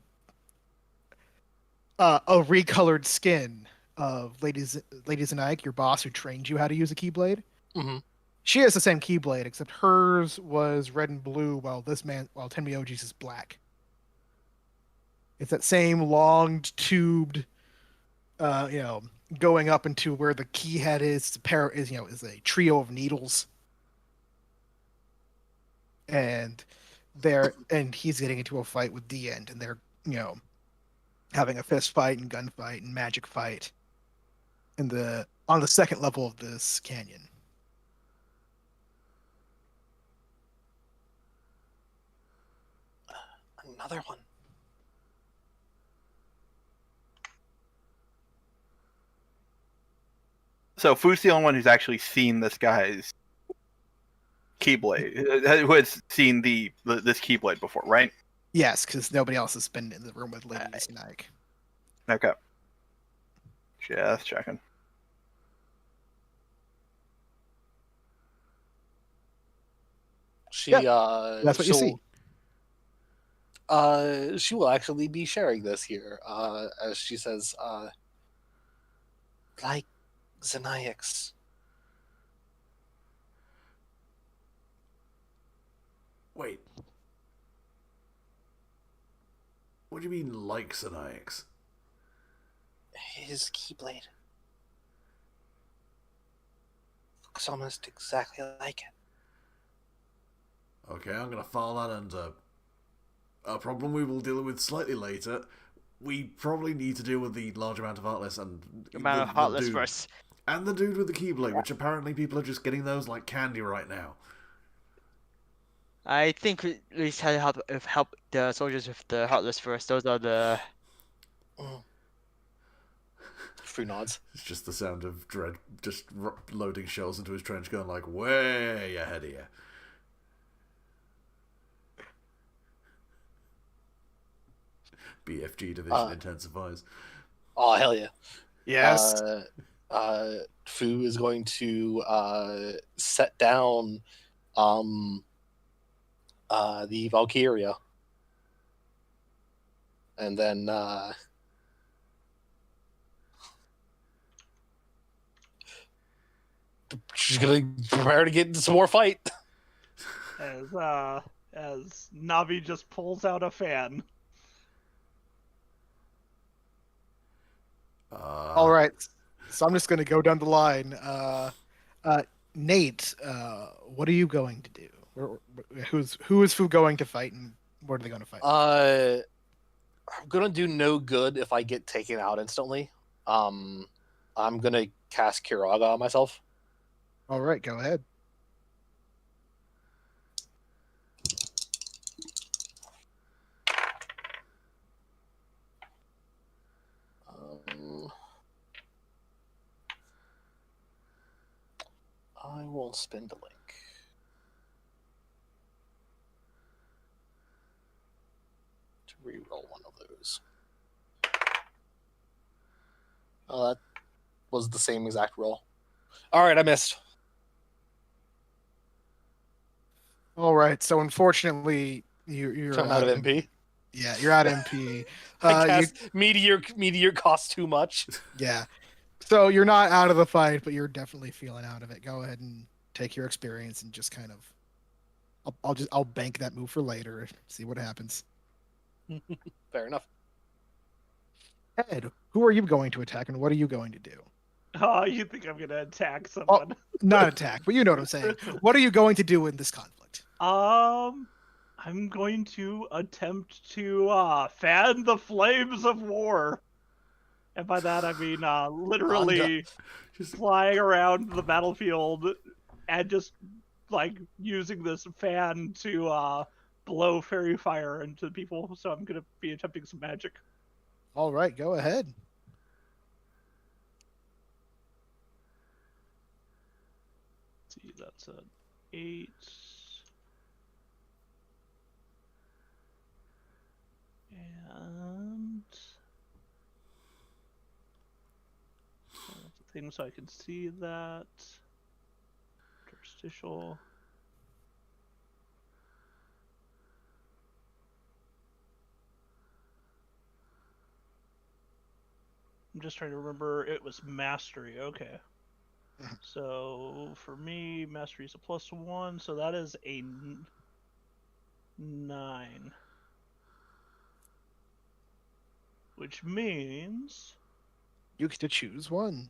Speaker 4: a recolored skin of Lady Zanaik, your boss who trained you how to use a keyblade.
Speaker 1: Mm-hmm.
Speaker 4: She has the same keyblade, except hers was red and blue, while Tenmyoji's is black. It's that same long tubed, going up into where the key head is. Is a trio of needles, and he's getting into a fight with D-End, and they're having a fist fight and gunfight and magic fight on the second level of this canyon.
Speaker 1: Another one.
Speaker 5: So Fu's the only one who's actually seen this guy's keyblade, who has seen this keyblade before, right?
Speaker 4: Yes, because nobody else has been in the room with Lady Zanaik.
Speaker 5: Okay. Just checking.
Speaker 4: That's what you see.
Speaker 1: She will actually be sharing this here, as she says, like Xanaix.
Speaker 3: Wait. What do you mean, like Xanaix?
Speaker 1: His keyblade looks almost exactly like it.
Speaker 3: Okay, I'm gonna file that under a problem we will deal with slightly later. We probably need to deal with the large amount of Heartless and
Speaker 6: Amount of Heartless
Speaker 3: dude.
Speaker 6: first.
Speaker 3: And the dude with the Keyblade, which apparently people are just getting those like candy right now.
Speaker 6: I think we should help the soldiers with the Heartless first. Those are the...
Speaker 1: Free nods.
Speaker 3: It's just the sound of Dread just loading shells into his trench gun like way ahead of you. BFG division intensifies.
Speaker 1: Oh, hell yeah.
Speaker 4: Yes.
Speaker 1: Fu is going to set down the Valkyria, and then she's gonna prepare to get into some more fight.
Speaker 2: As Navi just pulls out a fan.
Speaker 4: All right, so I'm just going to go down the line. Nate, what are you going to do? Who is Fu going to fight, and what are they going to fight?
Speaker 1: I'm gonna do no good if I get taken out instantly. I'm gonna cast Kiraga on myself.
Speaker 4: All right, go ahead.
Speaker 1: I will spend a link. To reroll one of those. Oh, that was the same exact roll. All right, I missed.
Speaker 4: All right, so unfortunately, you're
Speaker 1: I'm out of MP.
Speaker 4: Yeah, you're out of MP.
Speaker 1: I guess meteor costs too much.
Speaker 4: Yeah. So you're not out of the fight, but you're definitely feeling out of it. Go ahead and take your experience and just kind of I'll bank that move for later and see what happens.
Speaker 1: Fair enough.
Speaker 4: Ed, who are you going to attack and what are you going to do?
Speaker 2: Oh, you think I'm gonna attack someone?
Speaker 4: Not attack, but you know what I'm saying. What are you going to do in this conflict?
Speaker 2: I'm going to attempt to fan the flames of war. And by that I mean literally
Speaker 3: Just
Speaker 2: flying around the battlefield and just like using this fan to blow fairy fire into people. So I'm gonna be attempting some magic.
Speaker 4: All right, go ahead.
Speaker 2: Let's see, that's an 8. And that's the thing, so I can see that. Interstitial. I'm just trying to remember. It was mastery. Okay. So for me, mastery is a +1, so that is a 9. Which means
Speaker 4: You get to choose one.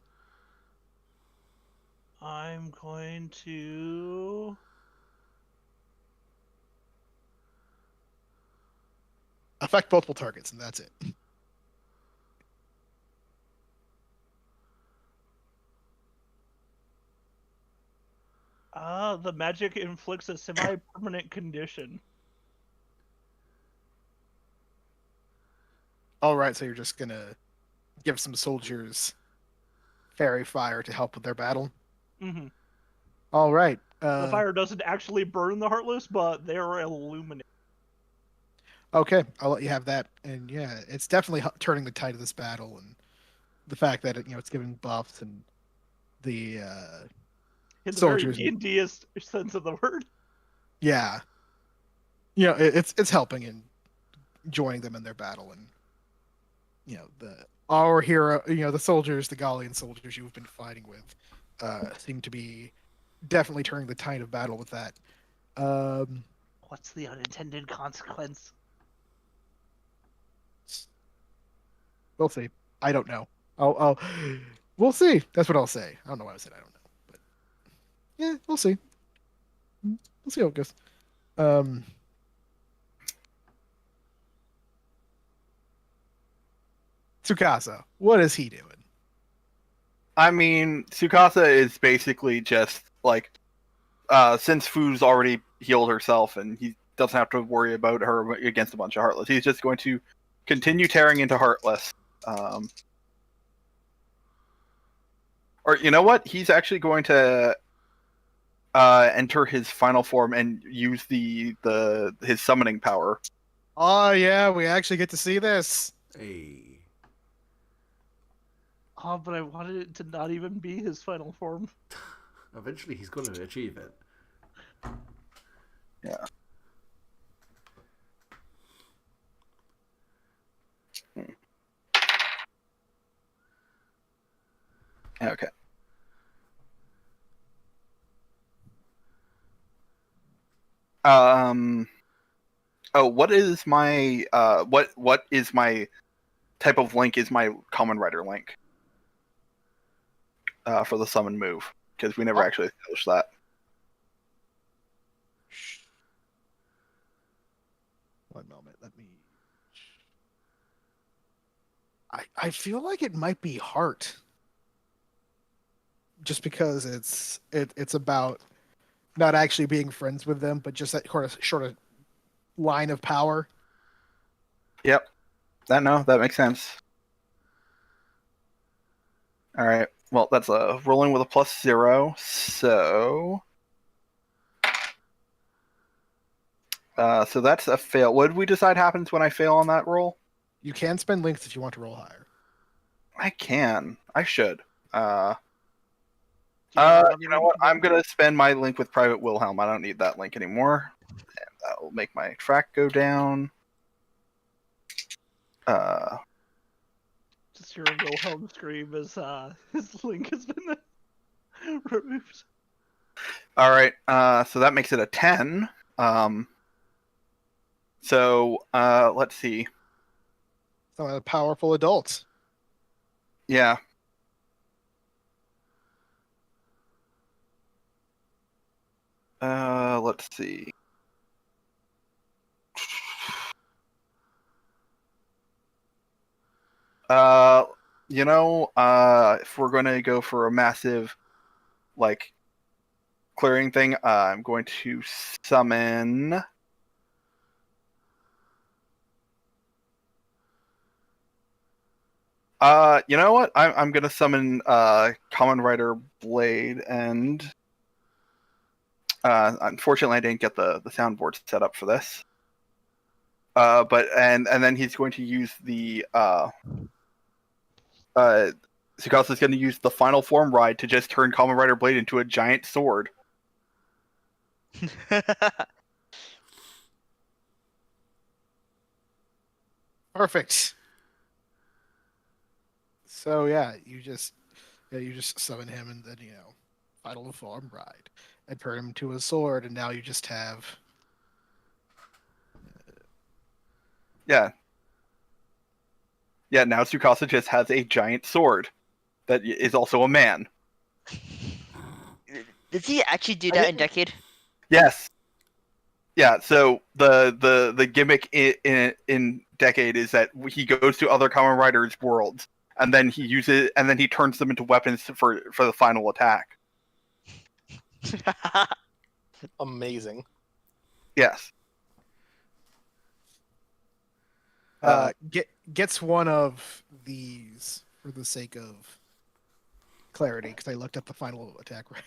Speaker 2: I'm going to
Speaker 4: Affect multiple targets, and that's it.
Speaker 2: the magic inflicts a semi-permanent condition.
Speaker 4: All right, so you're just gonna give some soldiers fairy fire to help with their battle.
Speaker 2: Mm-hmm.
Speaker 4: All right.
Speaker 2: The fire doesn't actually burn the Heartless, but they're illuminated.
Speaker 4: Okay, I'll let you have that. And yeah, it's definitely turning the tide of this battle, and the fact that it's giving buffs and the
Speaker 2: In the very
Speaker 4: soldiers.
Speaker 2: D&D-est sense of the word.
Speaker 4: Yeah, it's helping and joining them in their battle, and our hero, the soldiers, the Gallian soldiers you've been fighting with, seem to be definitely turning the tide of battle with that.
Speaker 2: What's the unintended consequence?
Speaker 4: We'll see. I don't know. We'll see. That's what I'll say. I don't know why I said I don't know, but yeah, we'll see. We'll see how it goes. Tsukasa, what is he doing?
Speaker 5: I mean, Tsukasa is basically just like, since Fu's already healed herself and he doesn't have to worry about her against a bunch of Heartless, he's just going to continue tearing into Heartless. Or you know what? He's actually going to enter his final form and use his summoning power.
Speaker 4: Oh yeah, we actually get to see this.
Speaker 3: hey.
Speaker 2: Oh, but I wanted it to not even be his final form.
Speaker 3: Eventually, he's going to achieve it.
Speaker 5: Yeah. Okay. Oh, what is my what is my type of link? Is my common writer link for the summon move? Because we never actually established that.
Speaker 4: One moment, let me. I feel like it might be heart, just because it's about not actually being friends with them, but just that sort of line of power.
Speaker 5: Yep. That makes sense. All right. Well, that's a rolling with a +0. So, so that's a fail. What did we decide happens when I fail on that roll?
Speaker 4: You can spend links if you want to roll higher.
Speaker 5: I can. I should.
Speaker 2: Do you have
Speaker 5: You
Speaker 2: another
Speaker 5: know
Speaker 2: link
Speaker 5: what?
Speaker 2: to
Speaker 5: I'm
Speaker 2: go?
Speaker 5: gonna spend my link with Private Wilhelm. I don't need that link anymore. And that will make my track go down.
Speaker 2: Just hear a Wilhelm scream as his link has been removed.
Speaker 5: All right. So that makes it a 10. So let's see.
Speaker 4: Some of the powerful adults.
Speaker 5: Yeah. Let's see. If we're gonna go for a massive, like, clearing thing, I'm going to summon. You know what? I'm gonna summon Common Rider Blade, and unfortunately, I didn't get the soundboard set up for this. But then he's going to use the Sukasa's going to use the final form ride to just turn Kamen Rider Blade into a giant sword.
Speaker 4: Perfect. So yeah, you just summon him, and then final form ride, and turn him to a sword, and now you just have.
Speaker 5: Yeah. Yeah, now Tsukasa just has a giant sword that is also a man.
Speaker 6: Did he actually do that in Decade?
Speaker 5: Yes. Yeah, so the gimmick in Decade is that he goes to other Kamen Riders' worlds, and then he turns them into weapons for the final attack.
Speaker 1: Amazing.
Speaker 5: Yes.
Speaker 4: Gets one of these for the sake of clarity, because I looked up the final attack right.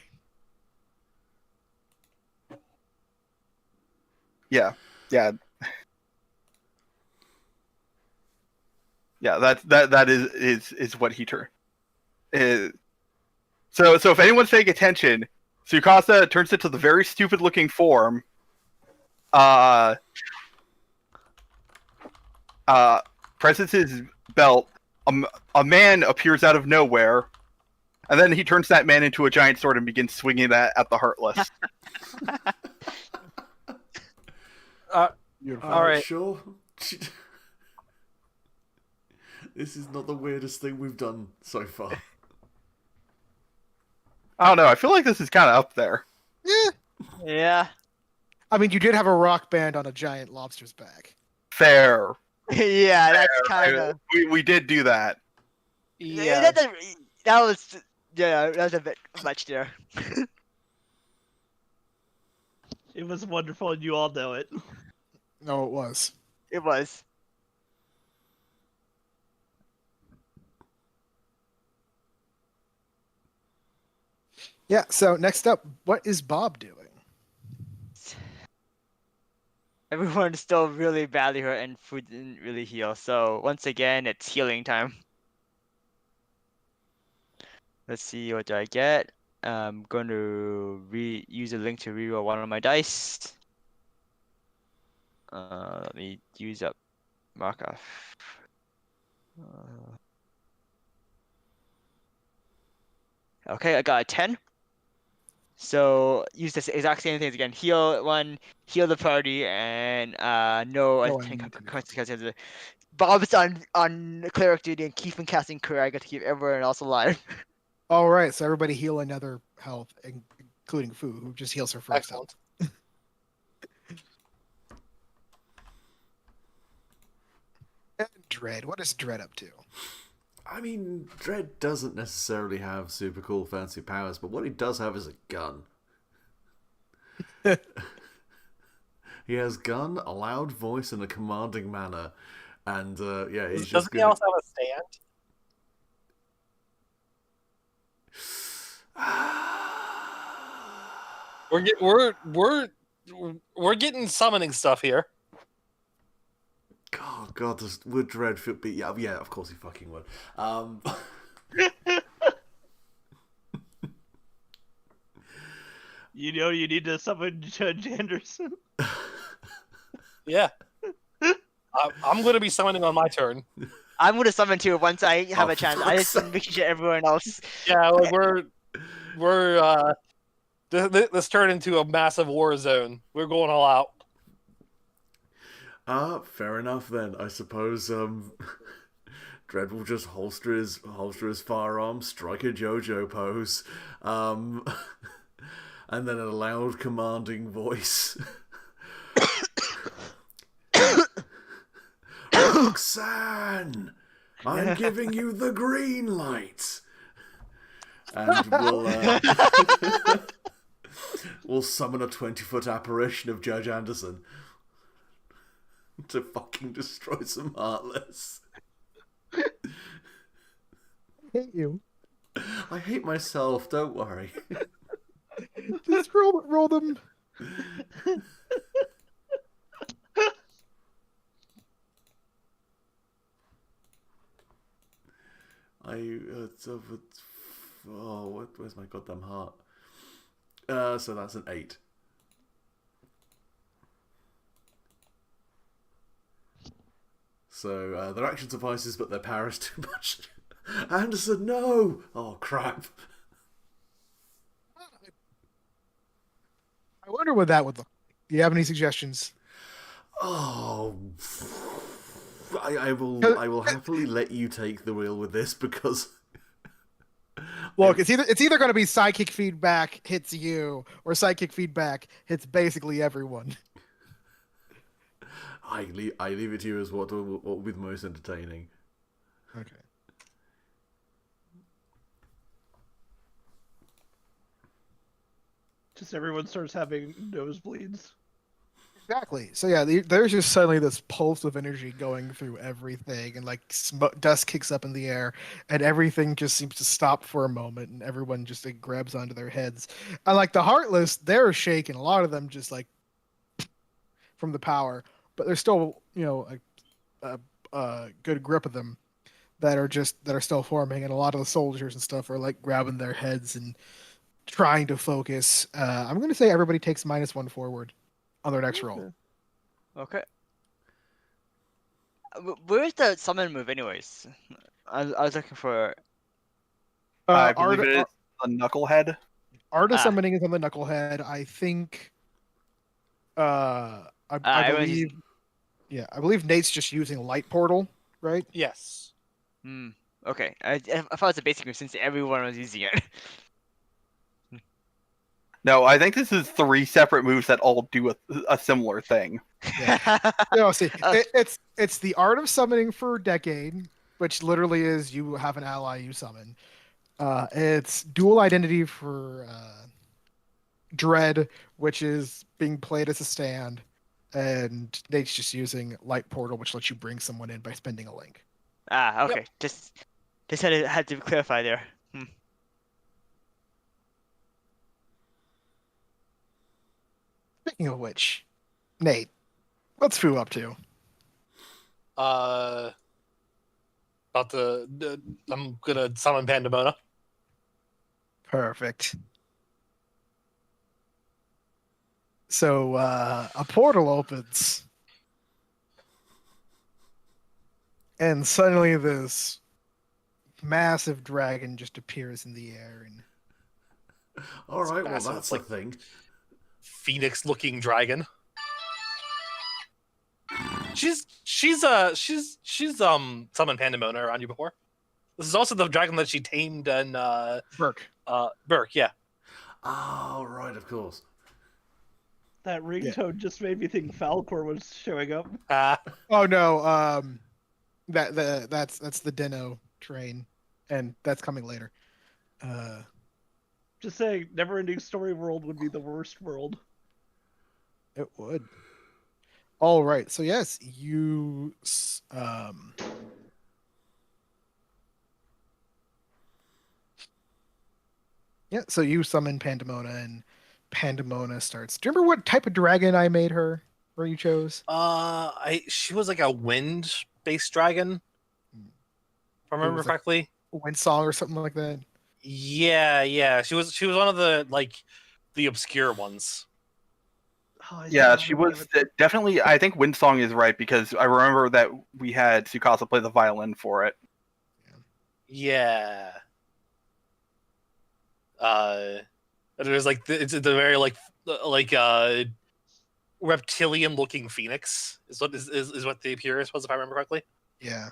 Speaker 5: Yeah. Yeah. Yeah, that is what he turned. So if anyone's paying attention, Tsukasa turns into the very stupid looking form. Presses his belt. A man appears out of nowhere, and then he turns that man into a giant sword and begins swinging that at the Heartless.
Speaker 4: Beautiful.
Speaker 1: All right.
Speaker 3: Sure. This is not the weirdest thing we've done so far.
Speaker 5: I don't know. I feel like this is kind of up there.
Speaker 4: Yeah.
Speaker 6: Yeah.
Speaker 4: I mean, you did have a rock band on a giant lobster's back.
Speaker 5: Fair.
Speaker 6: Yeah, that's kind of.
Speaker 5: We did do that.
Speaker 1: Yeah.
Speaker 6: That was a bit much there.
Speaker 2: It was wonderful, and you all know it.
Speaker 4: No, it was.
Speaker 6: It was.
Speaker 4: Yeah. So next up, what is Bob doing?
Speaker 6: Everyone's still really badly hurt, and food didn't really heal. So once again, it's healing time. Let's see, what do I get? I'm going to use a link to reroll one of my dice. Let me use up Markov. Okay, I got a 10. So use this exact same things again. Heal one, heal the party, and no, I
Speaker 4: No
Speaker 6: think
Speaker 4: end.
Speaker 6: consequences. Bob's on cleric duty and keeping casting career. I got to keep everyone else alive.
Speaker 4: All right, so everybody heal another health, including Fu, who just heals her first
Speaker 1: Excellent.
Speaker 4: health. And Dread, what is Dread up to?
Speaker 3: I mean, Dredd doesn't necessarily have super cool fancy powers, but what he does have is a gun. He has gun, a loud voice, and a commanding manner. And yeah, he's just
Speaker 1: Doesn't he
Speaker 3: gonna...
Speaker 1: also have a stand? We're getting summoning stuff here.
Speaker 3: Oh god, would Dredd be... Yeah, of course he fucking would.
Speaker 2: You know, you need to summon Judge Anderson.
Speaker 1: Yeah. I'm going to be summoning on my turn.
Speaker 6: I'm gonna summon too once I have
Speaker 3: Oh,
Speaker 6: a chance.
Speaker 3: for
Speaker 6: I
Speaker 3: fuck's
Speaker 6: just making sure everyone else.
Speaker 1: Yeah, we're this turned into a massive war zone. We're going all out.
Speaker 3: Fair enough then. I suppose Dredd will just holster his firearm, strike a JoJo pose, and then in a loud commanding voice. Roxanne, I'm giving you the green light. And we'll summon a 20-foot apparition of Judge Anderson to fucking destroy some Heartless.
Speaker 4: I hate you.
Speaker 3: I hate myself, don't worry.
Speaker 4: Just roll them. Where's my goddamn heart? So that's an 8. So their action suffices, but their power is too much. Anderson, no! Oh crap! I wonder what that would look like. Do you have any suggestions?
Speaker 3: Oh, I will happily let you take the wheel with this because.
Speaker 4: Look, it's either going to be psychic feedback hits you, or psychic feedback hits basically everyone.
Speaker 3: I leave it to you as what will be the most entertaining.
Speaker 4: Okay.
Speaker 2: Just everyone starts having nosebleeds.
Speaker 4: Exactly. So yeah, there's just suddenly this pulse of energy going through everything, and like dust kicks up in the air, and everything just seems to stop for a moment, and everyone just like, grabs onto their heads. And like the Heartless, they're shaking. A lot of them just like from the power, but there's still a good grip of them that are still forming, and a lot of the soldiers and stuff are like grabbing their heads and trying to focus. I'm going to say everybody takes -1 forward on their next roll.
Speaker 6: Okay. Where's the summon move, anyways? I was looking for.
Speaker 5: I believe it is a knucklehead.
Speaker 4: Art of Summoning is on the knucklehead. I think. I believe. Yeah, I believe Nate's just using Light Portal, right?
Speaker 1: Yes.
Speaker 6: Okay. I thought it was a basic move since everyone was using it.
Speaker 5: No, I think this is 3 separate moves that all do a similar thing.
Speaker 4: Yeah. No, see, it's the Art of Summoning for Decade, which literally is you have an ally you summon. It's Dual Identity for Dread, which is being played as a stand, and Nate's just using Light Portal, which lets you bring someone in by spending a link.
Speaker 6: Okay.
Speaker 1: Yep.
Speaker 6: Just had to clarify there.
Speaker 4: Speaking of which, Nate, what's Fu up to?
Speaker 1: I'm gonna summon Pandemona.
Speaker 4: Perfect. So a portal opens, and suddenly this massive dragon just appears in the air, and
Speaker 3: All right, well
Speaker 1: massive,
Speaker 3: that's a
Speaker 1: like,
Speaker 3: thing.
Speaker 1: Phoenix-looking dragon. She's summoned Pandemona around you before. This is also the dragon that she tamed and
Speaker 4: Burke.
Speaker 1: Burke, yeah.
Speaker 3: Oh, right, of course.
Speaker 2: That ringtone just made me think Falcor was showing up.
Speaker 4: Oh no, that's the Dino train, and that's coming later.
Speaker 2: Just saying, Neverending Story World would be the worst world.
Speaker 4: It would. All right. So yes, yeah. So you summon Pandemona, and Pandemona starts. Do you remember what type of dragon I made her, or you chose?
Speaker 1: She was like a wind-based dragon, if I remember
Speaker 4: was like-
Speaker 1: correctly.
Speaker 4: Wind song or something like that.
Speaker 1: Yeah. She was one of the the obscure ones.
Speaker 2: Oh, I
Speaker 5: Yeah,
Speaker 2: still
Speaker 5: she
Speaker 2: haven't
Speaker 5: was
Speaker 2: given-
Speaker 5: definitely. I think Windsong is right because I remember that we had Tsukasa play the violin for it.
Speaker 1: Yeah. There's like it's the very like reptilian looking phoenix is what the appearance was, if I remember correctly.
Speaker 4: Yeah.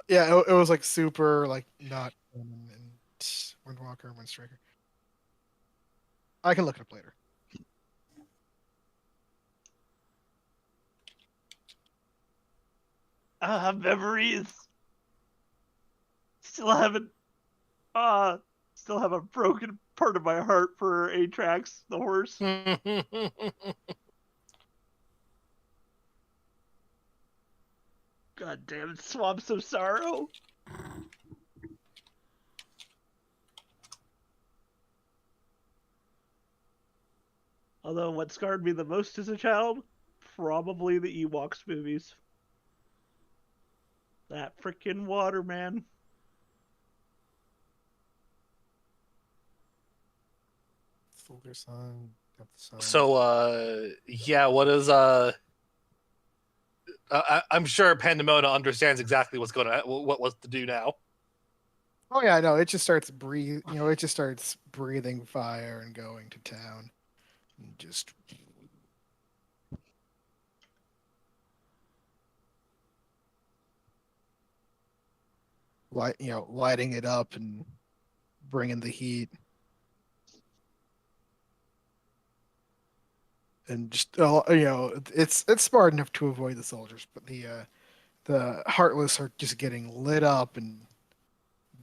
Speaker 4: Yeah, it was like super like not and Windwalker, Windstriker. I can look it up later.
Speaker 2: Memories. Still haven't. Still have a broken part of my heart for Atrax, the horse. God damn it, Swamps of Sorrow. Although what scarred me the most as a child, probably the Ewoks movies. That freaking water, man.
Speaker 4: Soldier Song, got the song.
Speaker 1: So yeah, what is I'm sure Pandemona understands exactly what to do now.
Speaker 4: Oh yeah, no, it just starts it just starts breathing fire and going to town. And just lighting it up and bringing the heat. And just it's smart enough to avoid the soldiers, but the heartless are just getting lit up and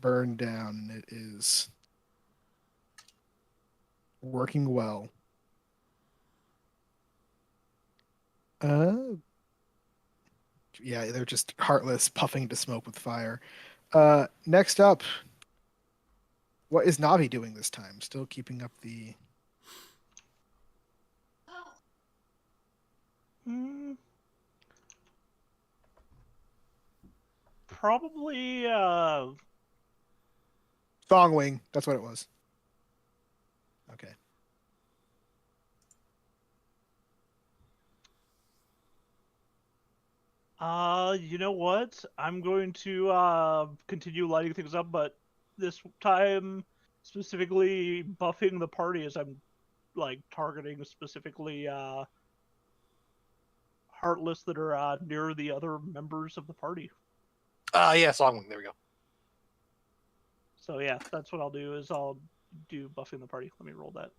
Speaker 4: burned down, and it is working well. Yeah, they're just heartless, puffing to smoke with fire. Next up, what is Navi doing this time? Still keeping up the.
Speaker 2: Probably,
Speaker 4: Thongwing. That's what it was. Okay.
Speaker 2: you know what? I'm going to continue lighting things up, but this time specifically buffing the party as I'm like targeting specifically heartless that are near the other members of the party.
Speaker 1: Yeah, Songwing. There we go.
Speaker 2: So yeah, that's what I'll do. Is I'll do buffing the party. Let me roll that.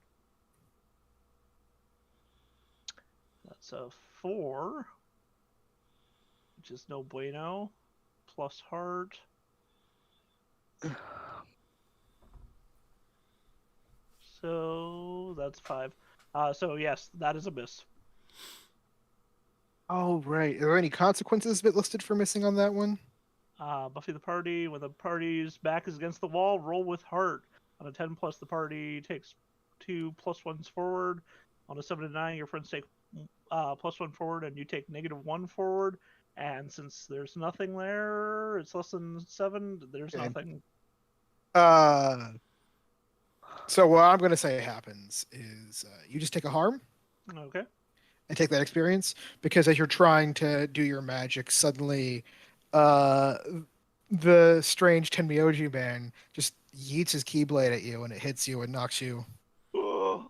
Speaker 2: That's a 4, which is no bueno. Plus heart. So that's 5. So yes, that is a miss.
Speaker 4: Oh right. Are there any consequences bit listed for missing on that one?
Speaker 2: Buffy the party. When the party's back is against the wall, roll with heart. On a 10 plus, the party takes 2 +1s forward. On a 7 to 9, your friends take +1 forward, and you take -1 forward. And since there's nothing there, it's less than 7. There's
Speaker 4: Okay.
Speaker 2: nothing.
Speaker 4: So what I'm gonna say happens is you just take a harm
Speaker 2: Okay.
Speaker 4: and take that experience because as you're trying to do your magic, suddenly, uh, the strange Tenmyoji man just yeets his keyblade at you and it hits you and knocks you.
Speaker 2: Ugh.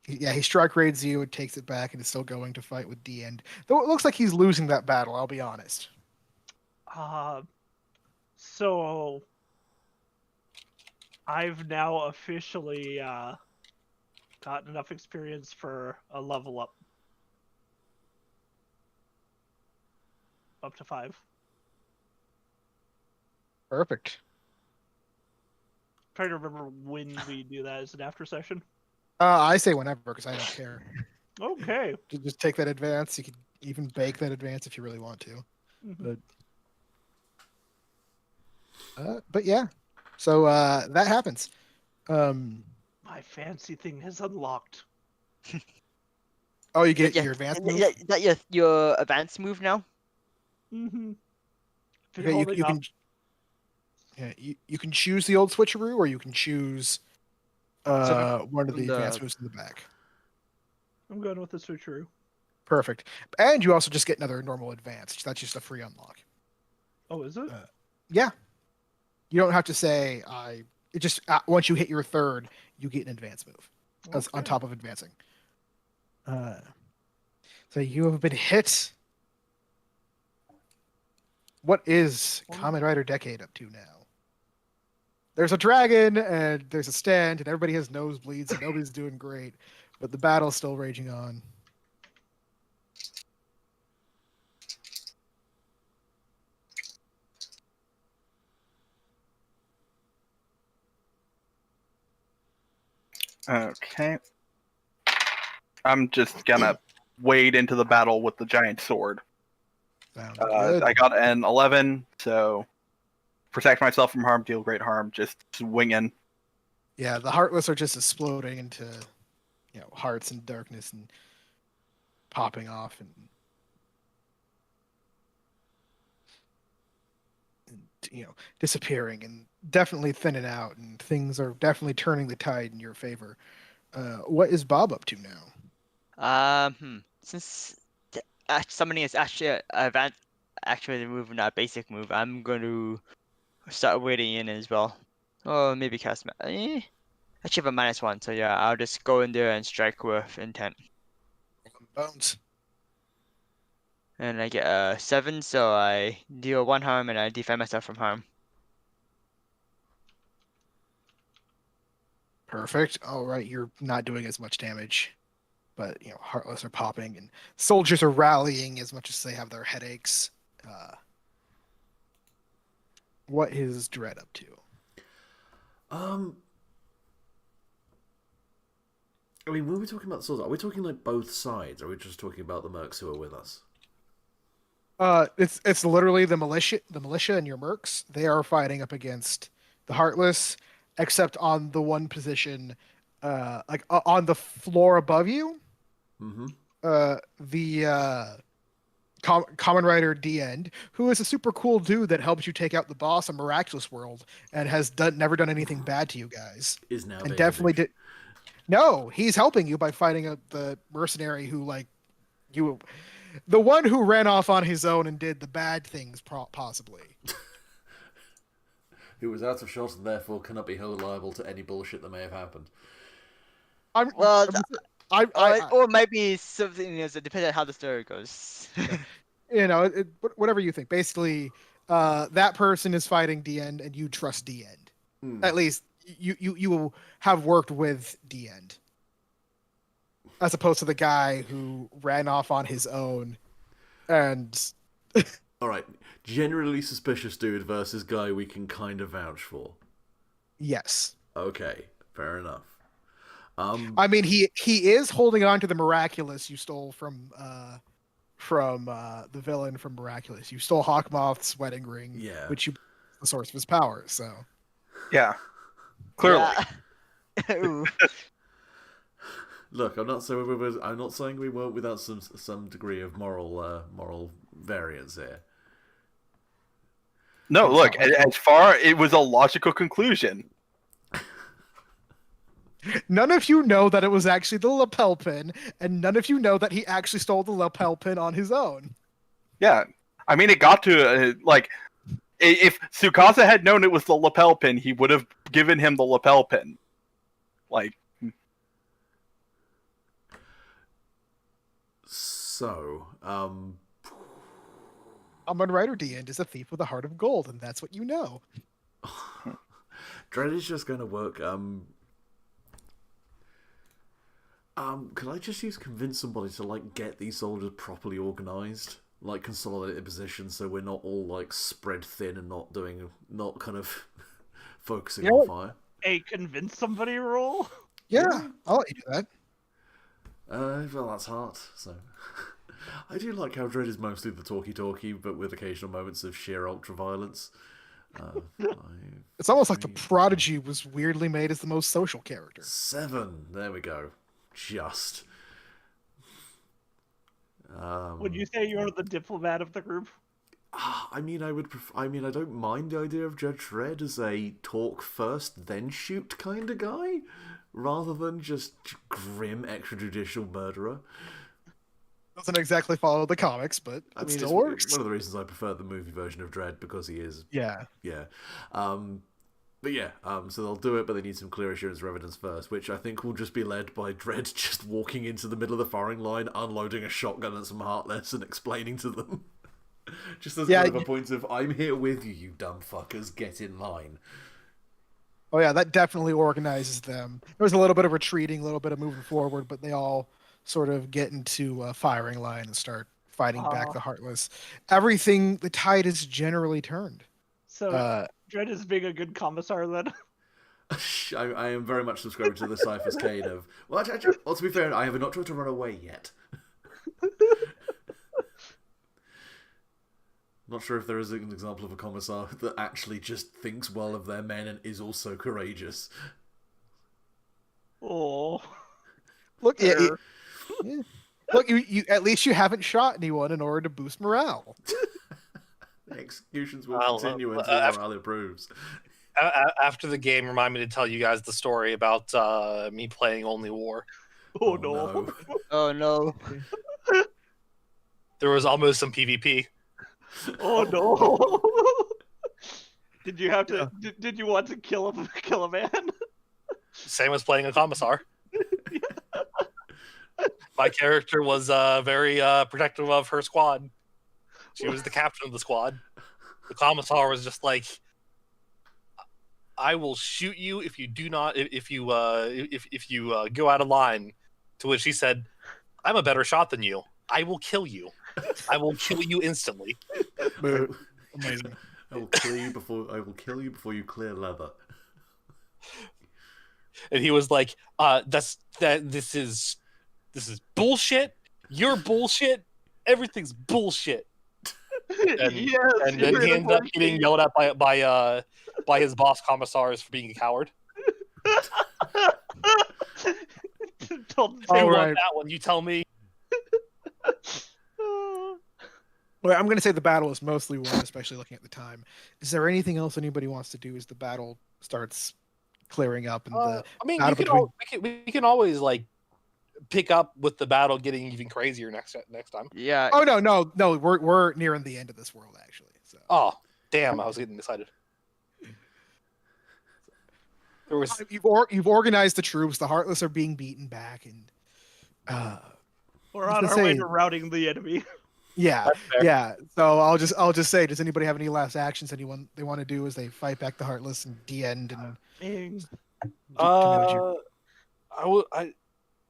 Speaker 4: Yeah, he strike raids you and takes it back and is still going to fight with D End. Though it looks like he's losing that battle, I'll be honest.
Speaker 2: So I've now officially gotten enough experience for a level up to 5.
Speaker 4: Perfect.
Speaker 2: Trying to remember when we do that. Is it after session?
Speaker 4: I say whenever because I don't care.
Speaker 2: Okay.
Speaker 4: Just take that advance. You can even bake that advance if you really want to.
Speaker 2: Mhm.
Speaker 4: But yeah. So that happens.
Speaker 2: My fancy thing has unlocked.
Speaker 4: Oh, you
Speaker 6: Is that
Speaker 4: get
Speaker 6: your,
Speaker 4: your advance
Speaker 6: is
Speaker 4: move.
Speaker 6: that- is that your advanced move now?
Speaker 2: Mm-hmm. Been
Speaker 4: Okay,
Speaker 2: holding
Speaker 4: you
Speaker 2: up.
Speaker 4: can. Yeah, you can choose the old switcheroo, or you can choose
Speaker 6: So
Speaker 4: one of
Speaker 6: from
Speaker 4: the advanced
Speaker 6: the
Speaker 4: moves in the back.
Speaker 2: I'm going with the switcheroo.
Speaker 4: Perfect. And you also just get another normal advance. That's just a free unlock.
Speaker 2: Oh, is it?
Speaker 4: Yeah, you don't have to say I. It just once you hit your third, you get an advance move as on
Speaker 2: Okay.
Speaker 4: top of advancing. So you have been hit. What is Kamen Rider Decade up to now? There's a dragon and there's a stand and everybody has nosebleeds and nobody's doing great, but the battle's still raging on.
Speaker 5: Okay. I'm just gonna wade into the battle with the giant sword.
Speaker 4: Sounds good.
Speaker 5: I got an 11, so protect myself from harm, deal great harm, just swinging.
Speaker 4: Yeah, the heartless are just exploding into, hearts and darkness and popping off and disappearing and definitely thinning out and things are definitely turning the tide in your favor. What is Bob up to now?
Speaker 6: Since summoning is actually a advanced, actually the move, not a basic move, I'm going to start waiting in as well. Oh, maybe cast. Actually, have a -1, so yeah, I'll just go in there and strike with intent.
Speaker 4: Bones.
Speaker 6: And I get a 7, so I deal 1 harm and I defend myself from harm.
Speaker 4: Perfect. All right, you're not doing as much damage, but heartless are popping and soldiers are rallying as much as they have their headaches. What is Dread up to?
Speaker 3: Um, I mean, when we're talking about the swords, are we talking like both sides? Or are we just talking about the mercs who are with us?
Speaker 4: It's literally the militia and your mercs. They are fighting up against the heartless, except on the one position, on the floor above you.
Speaker 3: Mm-hmm.
Speaker 4: The Common Rider D End, who is a super cool dude that helps you take out the boss of Miraculous World and has never done anything bad to you guys,
Speaker 3: Is now
Speaker 4: and
Speaker 3: being a
Speaker 4: definitely
Speaker 3: douche.
Speaker 4: did. No, he's helping you by fighting the mercenary who you, the one who ran off on his own and did the bad things, possibly.
Speaker 3: Who was out of shot and therefore cannot be held liable to any bullshit that may have happened.
Speaker 4: I'm,
Speaker 6: Well,
Speaker 4: I
Speaker 6: or it might be something else, depending on how the story goes.
Speaker 4: whatever you think. Basically, that person is fighting D End, and you trust D End.
Speaker 3: Hmm.
Speaker 4: At least you will have worked with D End, as opposed to the guy who ran off on his own. And
Speaker 3: Alright, generally suspicious dude versus guy we can kind of vouch for.
Speaker 4: yes,
Speaker 3: Okay, fair enough.
Speaker 4: I mean he is holding on to the miraculous you stole from the villain from Miraculous. You stole Hawkmoth's wedding ring,
Speaker 3: Yeah.
Speaker 4: which you the source of his power. So
Speaker 5: Yeah, clearly.
Speaker 6: Yeah. Ooh.
Speaker 3: Look, I'm not saying we weren't without some degree of moral variance here.
Speaker 5: No,
Speaker 4: It's
Speaker 5: look,
Speaker 4: not like-
Speaker 5: as far it was a logical conclusion.
Speaker 4: None of you know that it was actually the lapel pin, and none of you know that he actually stole the lapel pin on his own.
Speaker 5: Yeah, I mean, it got to if Tsukasa had known it was the lapel pin, he would have given him the lapel pin. Like,
Speaker 3: So,
Speaker 4: Amon Rider DN is a thief with a heart of gold, and that's what you know.
Speaker 3: Dread is just going to work. Could I just use convince somebody to like get these soldiers properly organized, like consolidated positions, so we're not all like spread thin and not kind of focusing on fire.
Speaker 2: A convince somebody roll?
Speaker 4: Yeah, I'll let you do that.
Speaker 3: Well, that's hard. So, I do like how Dread is mostly the talky, but with occasional moments of sheer ultra violence.
Speaker 4: It's almost like the Prodigy was weirdly made as the most social character.
Speaker 3: 7. There we go. Just.
Speaker 2: Would you say you're the diplomat of the group?
Speaker 3: I mean, I don't mind the idea of Judge Dredd as a talk first, then shoot kind of guy, rather than just grim extrajudicial murderer.
Speaker 4: Doesn't exactly follow the comics, but
Speaker 3: I
Speaker 4: it
Speaker 3: mean,
Speaker 4: still
Speaker 3: it's
Speaker 4: works.
Speaker 3: one of the reasons I prefer the movie version of Dredd, because he is.
Speaker 4: Yeah.
Speaker 3: Yeah. But yeah, so they'll do it, but they need some clear assurance of evidence first, which I think will just be led by Dredd just walking into the middle of the firing line, unloading a shotgun at some Heartless and explaining to them. Just as kind of a point of, I'm here with you, you dumb fuckers, get in line.
Speaker 4: Oh yeah, that definitely organizes them. There was a little bit of retreating, a little bit of moving forward, but they all sort of get into a firing line and start fighting back the Heartless. Everything, the tide is generally turned.
Speaker 2: So Dredd is being a good commissar then.
Speaker 3: I am very much subscribing to the Cypher's Kane of, well, actually, to be fair, I have not tried to run away yet. Not sure if there is an example of a commissar that actually just thinks well of their men and is also courageous.
Speaker 2: Oh,
Speaker 4: look, look, you at least you haven't shot anyone in order to boost morale.
Speaker 3: Executions will continue until morale improves.
Speaker 1: After the game, remind me to tell you guys the story about me playing Only War.
Speaker 2: oh no.
Speaker 6: Oh no.
Speaker 1: There was almost some PvP.
Speaker 2: Oh no. Did you have to? Did you want to kill a man?
Speaker 1: Same as playing a commissar. My character was very protective of her squad. She was the captain of the squad. The commissar was just like, I will shoot you if you do not if you go out of line. To which he said, I'm a better shot than you. I will kill you. I will kill you instantly.
Speaker 4: Amazing.
Speaker 3: I will kill you before you clear leather.
Speaker 1: And he was like, this is bullshit. You're bullshit. Everything's bullshit. And,
Speaker 2: Yes,
Speaker 1: and then he ended up getting yelled at by his boss commissars for being a coward.
Speaker 2: All
Speaker 1: right. That one, you tell me.
Speaker 4: Well, I'm going to say the battle is mostly won, especially looking at the time. Is there anything else anybody wants to do as the battle starts clearing up? And
Speaker 1: I mean, we can always like pick up with the battle getting even crazier next time.
Speaker 6: Yeah.
Speaker 4: Oh no, we're nearing the end of this world actually. So.
Speaker 1: Oh damn, I was getting excited. There was
Speaker 4: you've organized the troops. The Heartless are being beaten back, and
Speaker 2: we're on our way to routing the enemy.
Speaker 4: Yeah. So I'll just say, does anybody have any last actions they want to do as they fight back the Heartless and de-end and?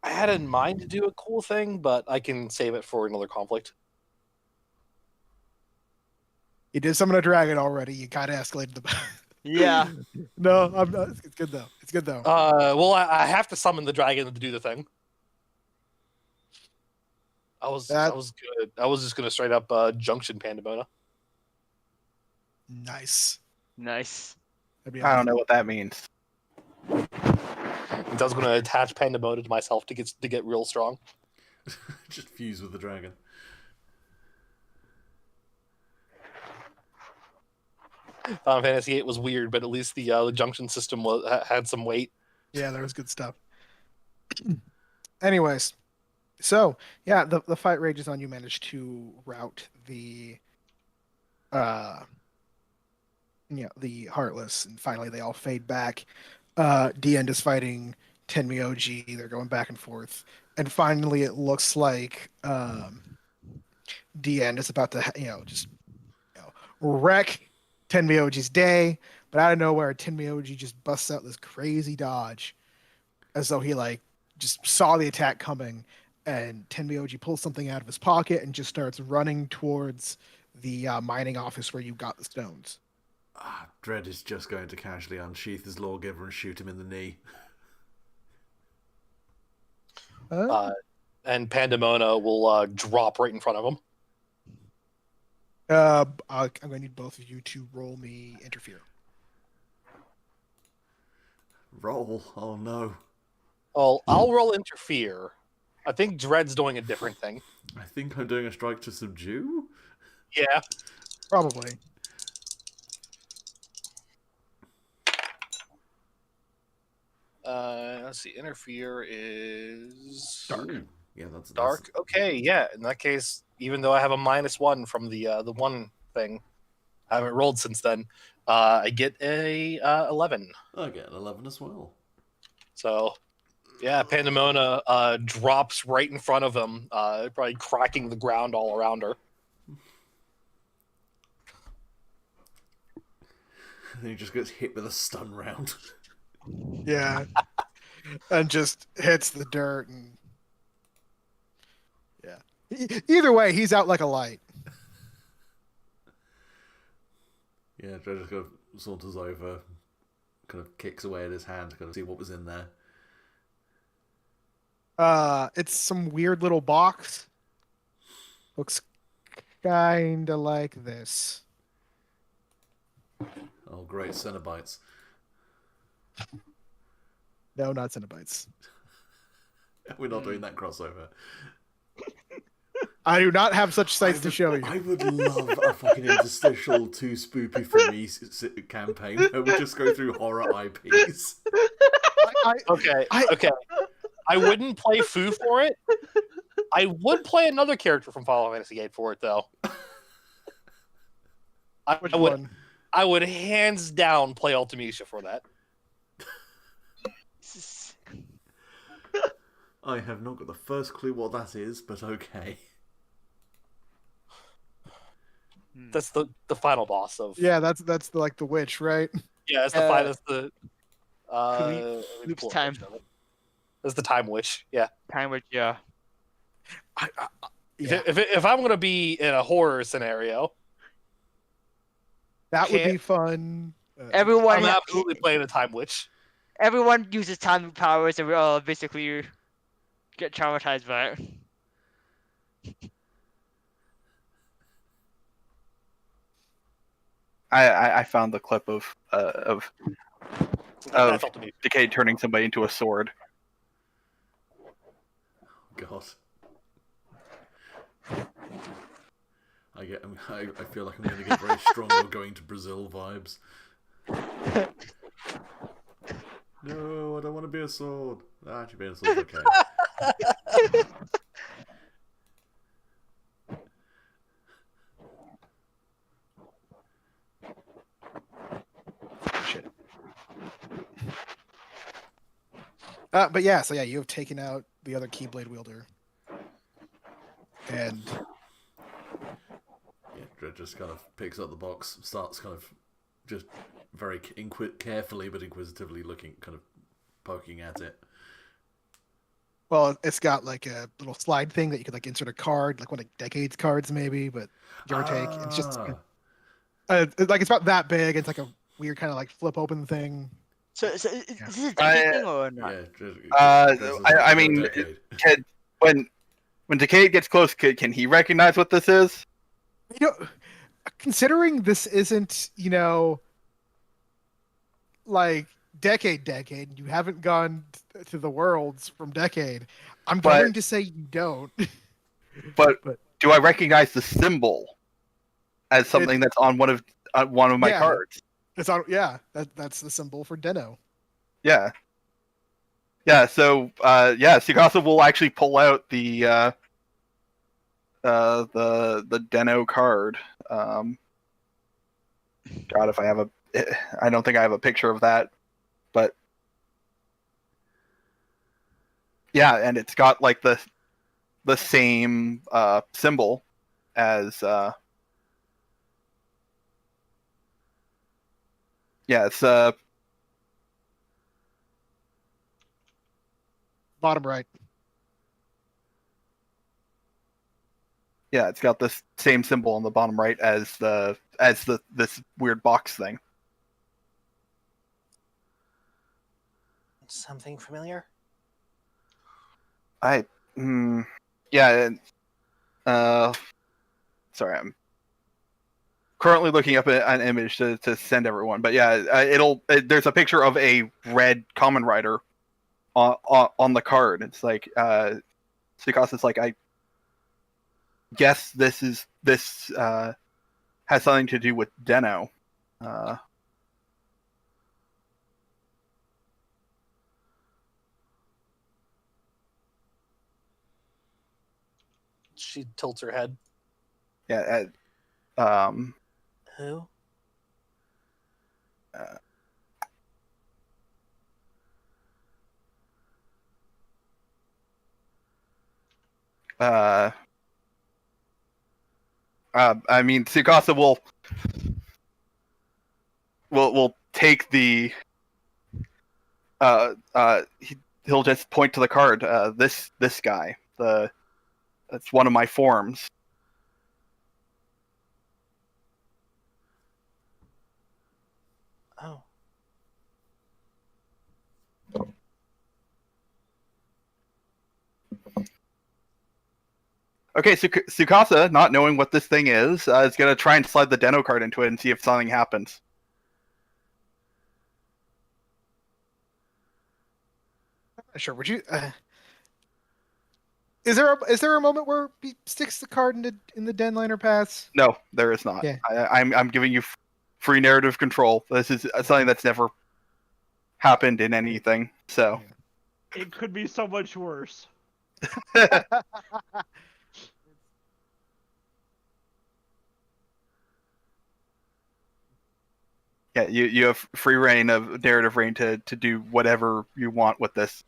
Speaker 1: I had in mind to do a cool thing, but I can save it for another conflict.
Speaker 4: You did summon a dragon already. You kind of escalated the.
Speaker 6: Yeah.
Speaker 4: No, I'm not. It's good though. It's good though.
Speaker 1: Well, I have to summon the dragon to do the thing. I was good. I was just gonna straight up Junction Pandemona.
Speaker 4: Nice.
Speaker 5: I don't know what that means.
Speaker 1: I was gonna attach Pandemona to myself to get real strong.
Speaker 3: Just fuse with the dragon.
Speaker 1: Final Fantasy VIII was weird, but at least the junction system had some weight.
Speaker 4: Yeah, there was good stuff. Anyways, so yeah, the fight rages on. You manage to rout uh the Heartless, and finally they all fade back. D-End is fighting Tenmyoji. They're going back and forth, and finally it looks like D-End is about to just wreck Tenmyoji's day. But out of nowhere, Tenmyoji just busts out this crazy dodge, as though he like just saw the attack coming, and Tenmyoji pulls something out of his pocket and just starts running towards the mining office where you got the stones.
Speaker 3: Dredd is just going to casually unsheath his lawgiver and shoot him in the knee.
Speaker 1: And Pandemona will drop right in front of him.
Speaker 4: I'm going to need both of you to roll me interfere.
Speaker 3: Roll? Oh no.
Speaker 1: Oh, I'll roll interfere. I think Dredd's doing a different thing.
Speaker 3: I think I'm doing a strike to subdue?
Speaker 1: Yeah.
Speaker 4: Probably.
Speaker 1: Let's see. Interfere is
Speaker 3: Dark. Yeah, that's
Speaker 1: dark. Okay, yeah. In that case, even though I have a -1 from the one thing, I haven't rolled since then. I get a 11.
Speaker 3: I get an 11 as well.
Speaker 1: So, yeah, Pandemona drops right in front of him, probably cracking the ground all around her.
Speaker 3: And he just gets hit with a stun round.
Speaker 4: Yeah. And just hits the dirt, and yeah. Either way, he's out like a light.
Speaker 3: Yeah, Joe just kind of saunters over, kind of kicks away at his hand to kind of see what was in there.
Speaker 4: It's some weird little box. Looks kinda like this.
Speaker 3: Oh, great, Cenobites.
Speaker 4: No, not Cenobites.
Speaker 3: We're not doing that crossover.
Speaker 4: I do not have such sights to show you.
Speaker 3: I would love a fucking Interstitial Too Spoopy for Me campaign where we just go through horror IPs.
Speaker 1: Okay. I wouldn't play Fu for it. I would play another character from Final Fantasy VIII for it, though.
Speaker 4: Which one?
Speaker 1: I would hands down play Ultimecia for that.
Speaker 3: I have not got the first clue what that is, but okay.
Speaker 1: That's the final boss of.
Speaker 4: Yeah, that's the witch, right?
Speaker 1: Yeah, it's the final.
Speaker 6: Loop's time.
Speaker 1: That's the time witch. Yeah.
Speaker 6: Time witch, yeah.
Speaker 4: Yeah.
Speaker 1: If I'm gonna be in a horror scenario,
Speaker 4: That would be fun.
Speaker 6: Everyone,
Speaker 1: I'm absolutely playing a time witch.
Speaker 6: everyone uses time powers, and we all basically get traumatized by it.
Speaker 5: I found the clip of
Speaker 1: That's Ultimecia.
Speaker 5: Decay turning somebody into a sword.
Speaker 3: God. I feel like I'm going to get very strong going to Brazil vibes. No, I don't want to be a sword. Actually, being a sword's okay.
Speaker 4: Shit. But yeah, so yeah, you have taken out the other Keyblade wielder. And
Speaker 3: Yeah, Dredd just kind of picks up the box, starts kind of just very carefully but inquisitively looking, kind of poking at it.
Speaker 4: well, it's got like a little slide thing that you could like insert a card, like one of Decade's cards maybe, but give or take. It's just like it's about that big. It's like a weird kind of like flip open thing.
Speaker 6: So is this a thing or not?
Speaker 3: Yeah,
Speaker 5: I mean, when Decay gets close, can he recognize what this is?
Speaker 4: You know, considering this isn't, like Decade, you haven't gone to the worlds from Decade. I'm going to say you don't.
Speaker 5: But do I recognize the symbol as something that's on one of one of my
Speaker 4: Yeah.
Speaker 5: cards.
Speaker 4: It's on. Yeah, that's the symbol for Deno.
Speaker 5: Yeah. Yeah. So Sugasa will actually pull out the Deno card. God, if I have I don't think I have a picture of that, but yeah, and it's got like the same symbol as it's
Speaker 4: Bottom right.
Speaker 5: yeah, it's got this same symbol on the bottom right as this weird box thing.
Speaker 1: Something familiar?
Speaker 5: I yeah, sorry, I'm currently looking up an image to send everyone, but yeah, there's a picture of a red common rider on the card. It's like Sukasa's like, I guess this has something to do with Deno.
Speaker 1: She tilts her head.
Speaker 5: Yeah.
Speaker 1: Who?
Speaker 5: I mean, Tsukasa will take the he'll just point to the card. This guy. That's one of my forms.
Speaker 1: Oh.
Speaker 5: Okay, Tsukasa, not knowing what this thing is going to try and slide the Deno card into it and see if something happens.
Speaker 4: Sure. Would you? Is there a moment where he sticks the card in the den liner pass?
Speaker 5: No, there is not.
Speaker 4: Yeah.
Speaker 5: I'm giving you free narrative control. This is something that's never happened in anything. So
Speaker 2: It could be so much worse.
Speaker 5: yeah, you have free reign of narrative reign to do whatever you want with this.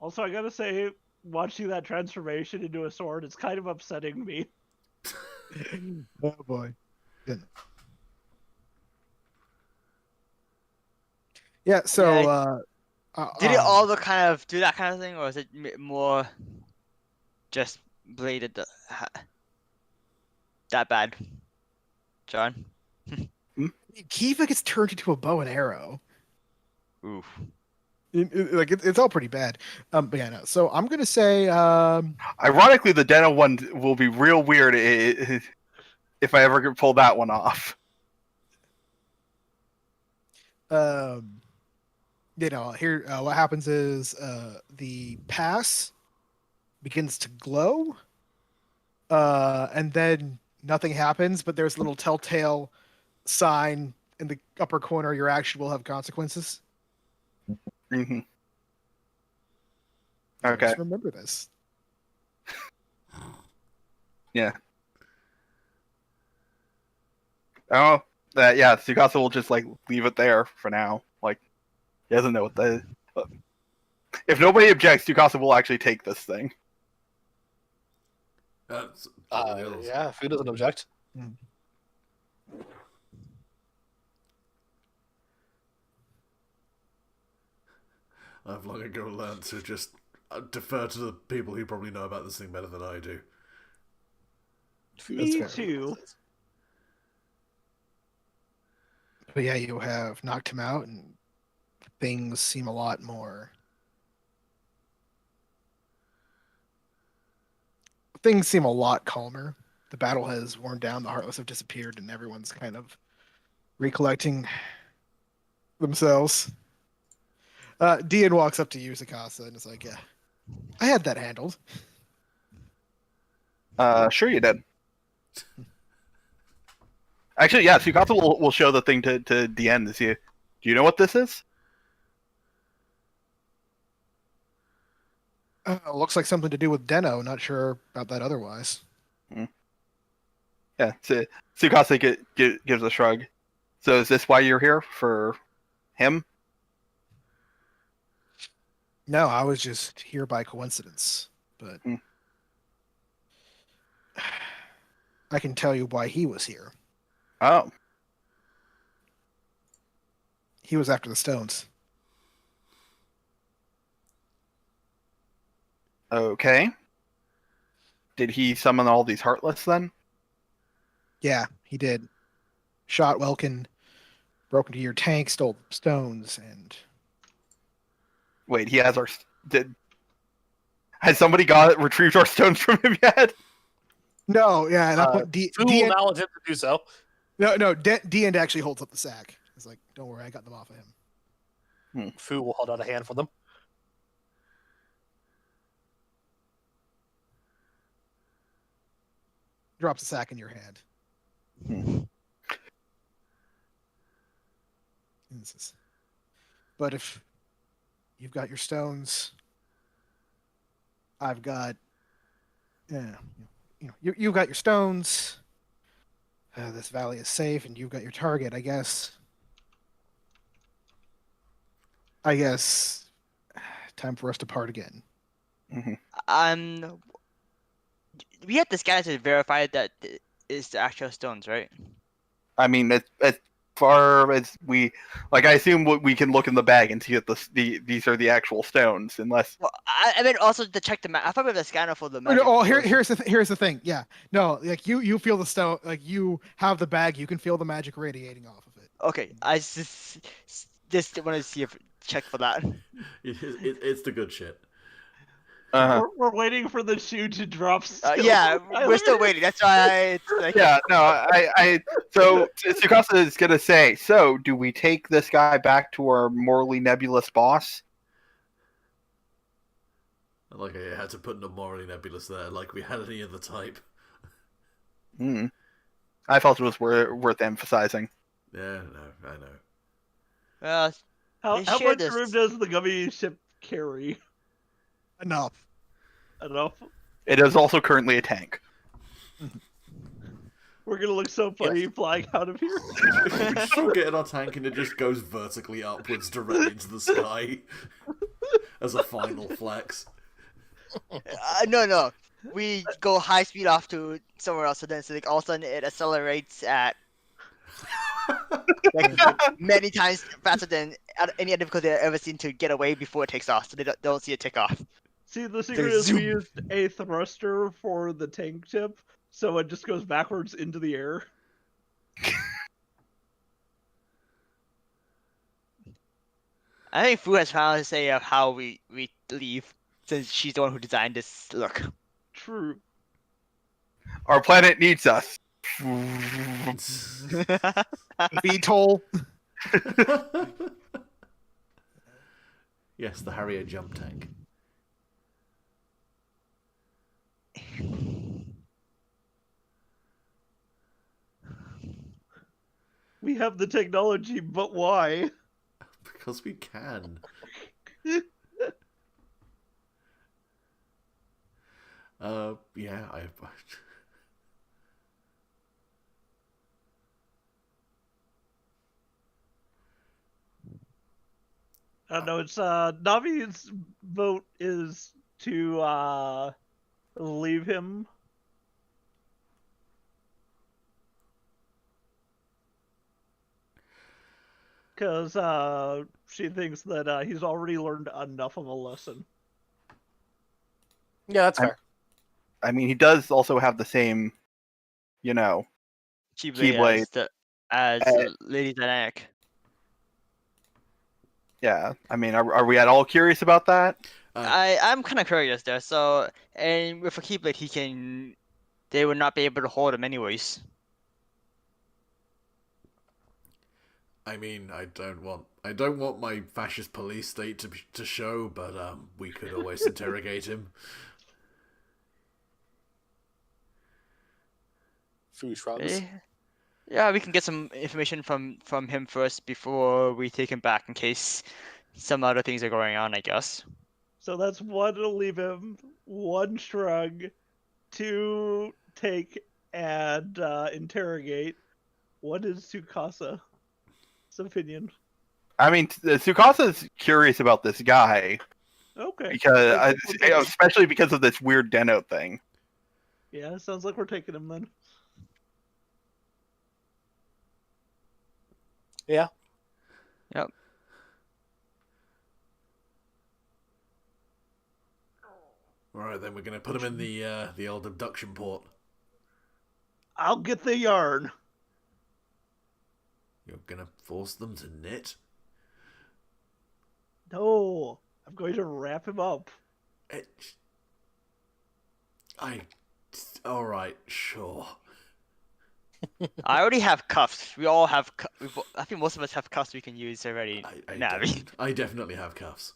Speaker 2: Also, I gotta say, watching that transformation into a sword is kind of upsetting me.
Speaker 4: Oh boy. Yeah. So.
Speaker 6: Did it all the kind of do that kind of thing, or is it more just bladed that bad, John?
Speaker 4: Kiva gets turned into a bow and arrow.
Speaker 6: Oof.
Speaker 4: It's all pretty bad. But yeah, no. So I'm gonna say.
Speaker 5: Ironically, the Deno one will be real weird if I ever could pull that one off.
Speaker 4: Here, what happens is the pass begins to glow, and then nothing happens, but there's a little telltale sign in the upper corner. Your action will have consequences.
Speaker 5: Mm-hmm. Okay.
Speaker 4: Just remember this.
Speaker 5: Yeah. Oh, yeah. Tsukasa will just like leave it there for now. Like, he doesn't know what the. If nobody objects, Tsukasa will actually take this thing.
Speaker 1: Yeah, if he doesn't object.
Speaker 3: I've long ago learned to just defer to the people who probably know about this thing better than I do.
Speaker 2: Me too.
Speaker 4: But yeah, you have knocked him out, and things seem a lot more. Things seem a lot calmer. The battle has worn down, the Heartless have disappeared, and everyone's kind of recollecting themselves. Dian walks up to you, Sakasa, and is like, yeah, I had that handled.
Speaker 5: Sure you did. Actually, yeah, Tsukasa will show the thing to Dien to see. Do you know what this is?
Speaker 4: Looks like something to do with Deno. Not sure about that otherwise.
Speaker 5: Yeah, Tsukasa gives a shrug. So is this why you're here? For him?
Speaker 4: No, I was just here by coincidence, but
Speaker 5: Hmm.
Speaker 4: I can tell you why he was here.
Speaker 5: Oh.
Speaker 4: He was after the stones.
Speaker 5: Okay. Did he summon all these Heartless then?
Speaker 4: Yeah, he did. Shot Welkin, broke into your tank, stole stones, and
Speaker 5: Wait, he has our. Has somebody retrieved our stones from him yet?
Speaker 4: no, yeah, at that point,
Speaker 1: Fu will now attempt to do so.
Speaker 4: no, D-End actually holds up the sack. He's like, "Don't worry, I got them off of him."
Speaker 1: Fu will hold out a hand for them.
Speaker 4: Drops the sack in your hand. And says, but if you've got your stones, I've got, you've got your stones. This valley is safe, and you've got your target. I guess. Time for us to part again.
Speaker 6: We have to scan to verify that is the actual stones, right?
Speaker 5: I mean, as far as we, I assume we can look in the bag and see that these are the actual stones, unless.
Speaker 6: Well, I mean also to check the map. I thought we have a scanner for the map.
Speaker 4: Here's the thing. Yeah, no, like you feel the stone, like you have the bag, you can feel the magic radiating off of it.
Speaker 6: Okay, I just want to see if check for that.
Speaker 3: It's the good shit.
Speaker 2: We're waiting for the shoe to drop.
Speaker 6: Yeah, we're still waiting. That's why it's like.
Speaker 5: Yeah, no, so Tsukasa is gonna say. So, do we take this guy back to our morally nebulous boss?
Speaker 3: Like I had to put the morally nebulous there, like we had any other type.
Speaker 5: I felt it was worth emphasizing.
Speaker 3: Yeah, no, I know.
Speaker 6: Well,
Speaker 2: how
Speaker 6: share
Speaker 2: much
Speaker 6: this.
Speaker 2: room does the gummy ship carry?
Speaker 4: Enough.
Speaker 5: It is also currently a tank.
Speaker 2: We're gonna look so funny flying out of here.
Speaker 3: We just all get in our tank and it just goes vertically upwards directly into the sky as a final flex.
Speaker 6: No. We go high speed off to somewhere else, so then like all of a sudden it accelerates at many times faster than any other difficulty I've ever seen to get away before it takes off, so they don't see it take off.
Speaker 2: See, the secret is we used a thruster for the tank ship, so it just goes backwards into the air.
Speaker 6: I think Fu has found a say of how we leave, since she's the one who designed this look.
Speaker 2: True.
Speaker 5: Our planet needs us.
Speaker 4: VTOL.
Speaker 3: Yes, the Harrier jump tank.
Speaker 2: We have the technology, but why?
Speaker 3: Because we can. Yeah,
Speaker 2: I don't know, it's Navi's vote is to leave him. Because she thinks that he's already learned enough of a lesson.
Speaker 1: Yeah, that's fair.
Speaker 5: I mean, he does also have the same, Keyblade.
Speaker 6: as Lady Dynamic.
Speaker 5: Yeah, I mean, are we at all curious about that?
Speaker 6: I'm kind of curious there. So, and with a Keyblade, they would not be able to hold him anyways.
Speaker 3: I mean, I don't want my fascist police state to show, but we could always interrogate him.
Speaker 1: Fu shrugs.
Speaker 6: Yeah, we can get some information from him first before we take him back in case some other things are going on, I guess.
Speaker 2: So that's one to leave him, one shrug, two take and interrogate. What is Tsukasa? Opinion.
Speaker 5: I mean, Tsukasa's curious about this guy
Speaker 2: Okay.
Speaker 5: because,
Speaker 2: We'll take him.
Speaker 5: especially because of this weird Deno thing.
Speaker 2: Yeah, sounds like we're taking him then.
Speaker 1: Yeah.
Speaker 6: Yep.
Speaker 3: All right, then we're going to put him in the old abduction port.
Speaker 2: I'll get the yarn.
Speaker 3: You're going to force them to knit?
Speaker 2: No, I'm going to wrap him up.
Speaker 3: All right, sure.
Speaker 6: I already have cuffs. We all have. I think most of us have cuffs we can use already.
Speaker 3: I definitely have cuffs.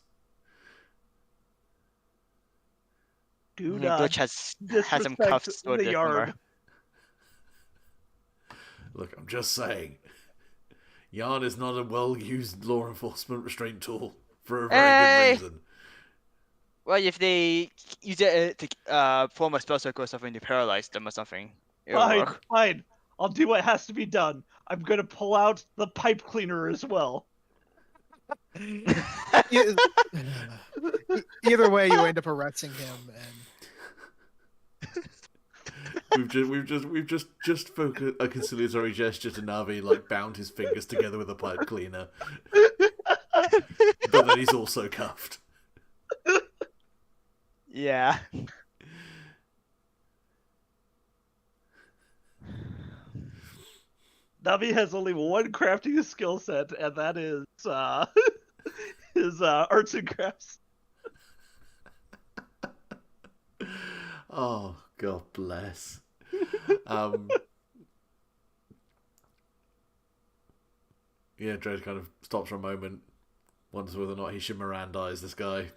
Speaker 2: Do
Speaker 6: Glitch
Speaker 2: not
Speaker 6: has some
Speaker 2: disrespect
Speaker 6: cuffs
Speaker 2: the
Speaker 6: stored there
Speaker 2: yarn.
Speaker 6: somewhere.
Speaker 3: Look, I'm just saying. Yarn is not a well-used law enforcement restraint tool for a very good reason.
Speaker 6: Well, if they use it to form a spell circle or something to paralyze them or something, it'll
Speaker 2: Fine,
Speaker 6: work.
Speaker 2: fine. I'll do what has to be done. I'm going to pull out the pipe cleaner as well.
Speaker 4: Either way, you end up arresting him, and
Speaker 3: We've just spoken a conciliatory gesture to Navi, like bound his fingers together with a pipe cleaner. But then he's also cuffed.
Speaker 6: Yeah.
Speaker 2: Navi has only one crafting skill set, and that is his arts and crafts.
Speaker 3: Oh, God bless. Yeah, Dredd kind of stops for a moment, wonders whether or not he should Mirandize this guy.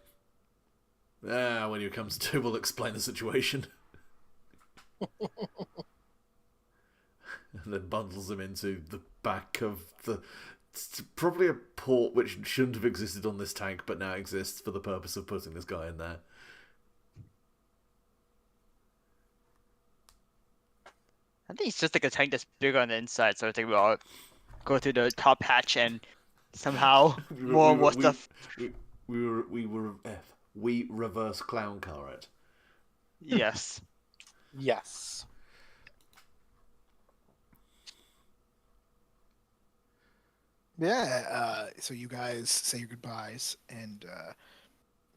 Speaker 3: When he comes to, we'll explain the situation. And then bundles him into the back of probably a port which shouldn't have existed on this tank, but now exists for the purpose of putting this guy in there.
Speaker 6: I think it's just like a tank that's bigger on the inside, so I think we'll all go through the top hatch and somehow more stuff.
Speaker 3: We reverse clown car it.
Speaker 6: Yes.
Speaker 1: Yes.
Speaker 4: yeah. So you guys say your goodbyes and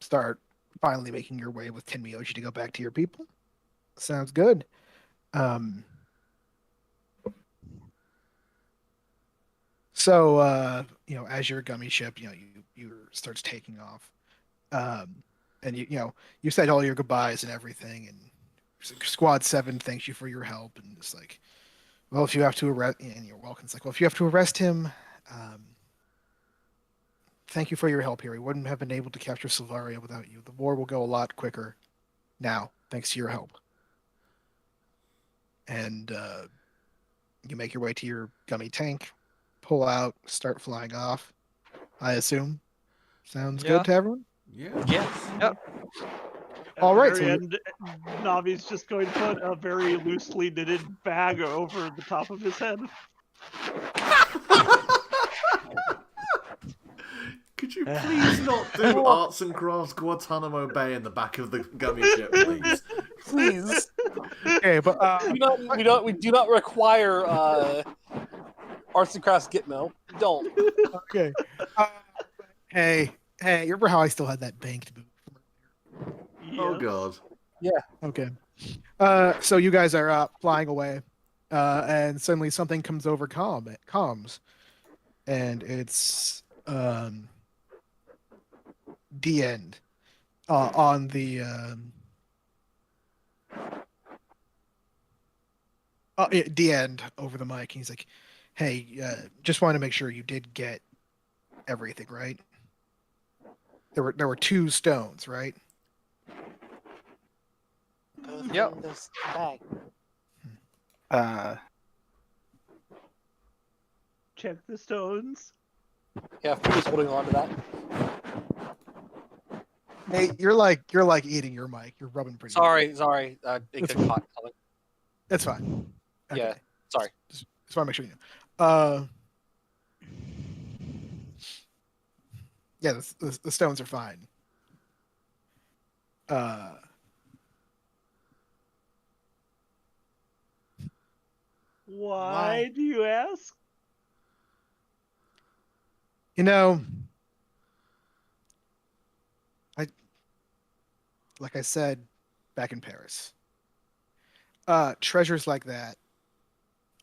Speaker 4: start finally making your way with Tenmyoshi to go back to your people. Sounds good. So as your gummy ship, you starts taking off, and you said all your goodbyes and everything, and Squad 7 thanks you for your help, and it's like, well, if you have to arrest, and you're welcome. It's like, well, if you have to arrest him, thank you for your help here. We wouldn't have been able to capture Silvaria without you. The war will go a lot quicker now, thanks to your help. And you make your way to your gummy tank, pull out, start flying off, I assume. Sounds
Speaker 6: Yeah.
Speaker 4: good to everyone?
Speaker 3: Yeah.
Speaker 1: Yes.
Speaker 6: Yep.
Speaker 2: At
Speaker 4: All
Speaker 2: the
Speaker 4: right,
Speaker 2: very
Speaker 4: so
Speaker 2: end, Navi's just going to put a very loosely knitted bag over the top of his head.
Speaker 3: Could you please not do Arts and Crafts Guantanamo Bay in the back of the gummy ship, please?
Speaker 1: Please.
Speaker 4: Okay, but
Speaker 1: We do not require arts and crafts Gitmo. Don't.
Speaker 4: okay. Hey, you remember how I still had that banked boot?
Speaker 3: Oh,
Speaker 2: Yes.
Speaker 3: God.
Speaker 4: Okay. So you guys are flying away, and suddenly something comes over comms, and it's the end on the the end over the mic. He's like, "Hey, just wanted to make sure you did get everything right. There were 2 stones, right?"
Speaker 6: Yep.
Speaker 1: In this bag.
Speaker 2: check the stones?
Speaker 1: Yeah, Foo's holding on to that.
Speaker 4: Hey, you're like eating your mic. You're rubbing pretty.
Speaker 1: Sorry. It
Speaker 4: That's
Speaker 1: got caught. Something.
Speaker 4: That's fine. Okay.
Speaker 1: Yeah. Sorry.
Speaker 4: Just want to make sure you know. Yeah, the stones are fine.
Speaker 2: Why do you ask?
Speaker 4: You know, like I said back in Paris, treasures like that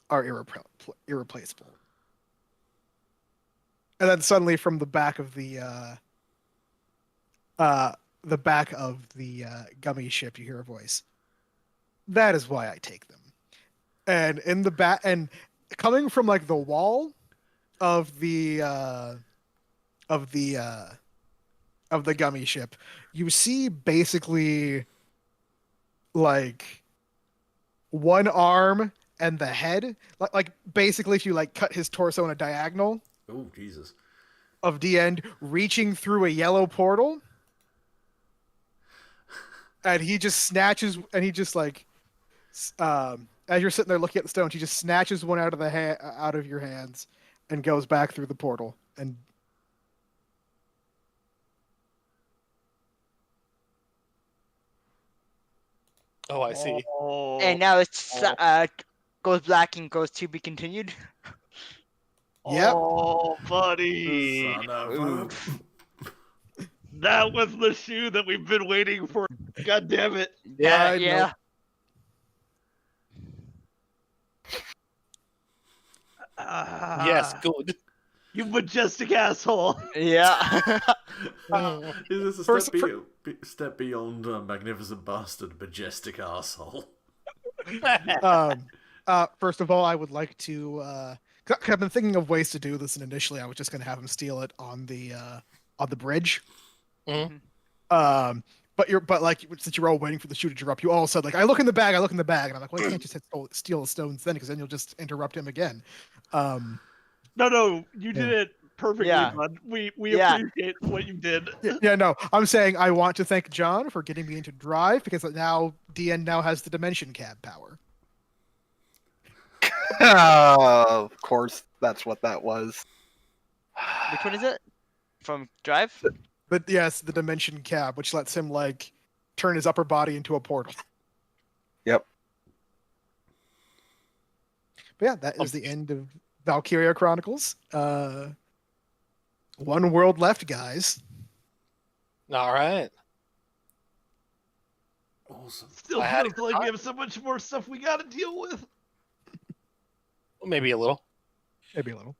Speaker 4: are irreplaceable. And then suddenly, from the back of the gummy ship, you hear a voice. That is why I take them. And in the back, and coming from like the wall of the gummy ship, you see basically like one arm and the head, like basically if you like cut his torso in a diagonal
Speaker 3: Oh, Jesus.
Speaker 4: of the end reaching through a yellow portal, and he just snatches, and he just like as you're sitting there looking at the stones, he just snatches one out of out of your hands and goes back through the portal. And
Speaker 1: Oh, I see.
Speaker 2: Oh,
Speaker 6: And now it's goes black and goes to be continued.
Speaker 4: Yep.
Speaker 2: Oh, buddy.
Speaker 3: Son of a...
Speaker 6: Oof.
Speaker 2: That was the shoe that we've been waiting for. God damn it.
Speaker 6: Yeah,
Speaker 4: I
Speaker 6: yeah.
Speaker 1: Yes,
Speaker 2: Ah,
Speaker 1: good.
Speaker 2: you majestic asshole.
Speaker 6: Yeah.
Speaker 3: Is this a
Speaker 4: First-
Speaker 3: step beyond magnificent bastard, majestic asshole?
Speaker 4: First of all, I would like to. I've been thinking of ways to do this, and initially I was just gonna have him steal it on the bridge.
Speaker 1: Mhm.
Speaker 4: But like since you're all waiting for the shoe to drop, you all said like, "I look in the bag, I look in the bag," and I'm like, "Well, you can't just steal the stones then, because then you'll just interrupt him again."
Speaker 2: No, you did it perfectly,
Speaker 6: Yeah.
Speaker 2: bud. We
Speaker 6: Yeah.
Speaker 2: appreciate what you did.
Speaker 4: Yeah, no, I'm saying I want to thank John for getting me into drive, because now DN now has the dimension cab power.
Speaker 5: Of course, that's what that was.
Speaker 6: Which one is it? From Drive?
Speaker 4: But yes, the dimension cab, which lets him like turn his upper body into a portal.
Speaker 5: Yep.
Speaker 4: But yeah, that is the end of Valkyria Chronicles. One world left, guys.
Speaker 1: All right.
Speaker 3: Awesome.
Speaker 2: Still
Speaker 1: I had a
Speaker 2: feels
Speaker 1: good
Speaker 2: like we
Speaker 1: time.
Speaker 2: have so much more stuff we gotta deal with.
Speaker 1: Maybe a little.
Speaker 4: Maybe a little.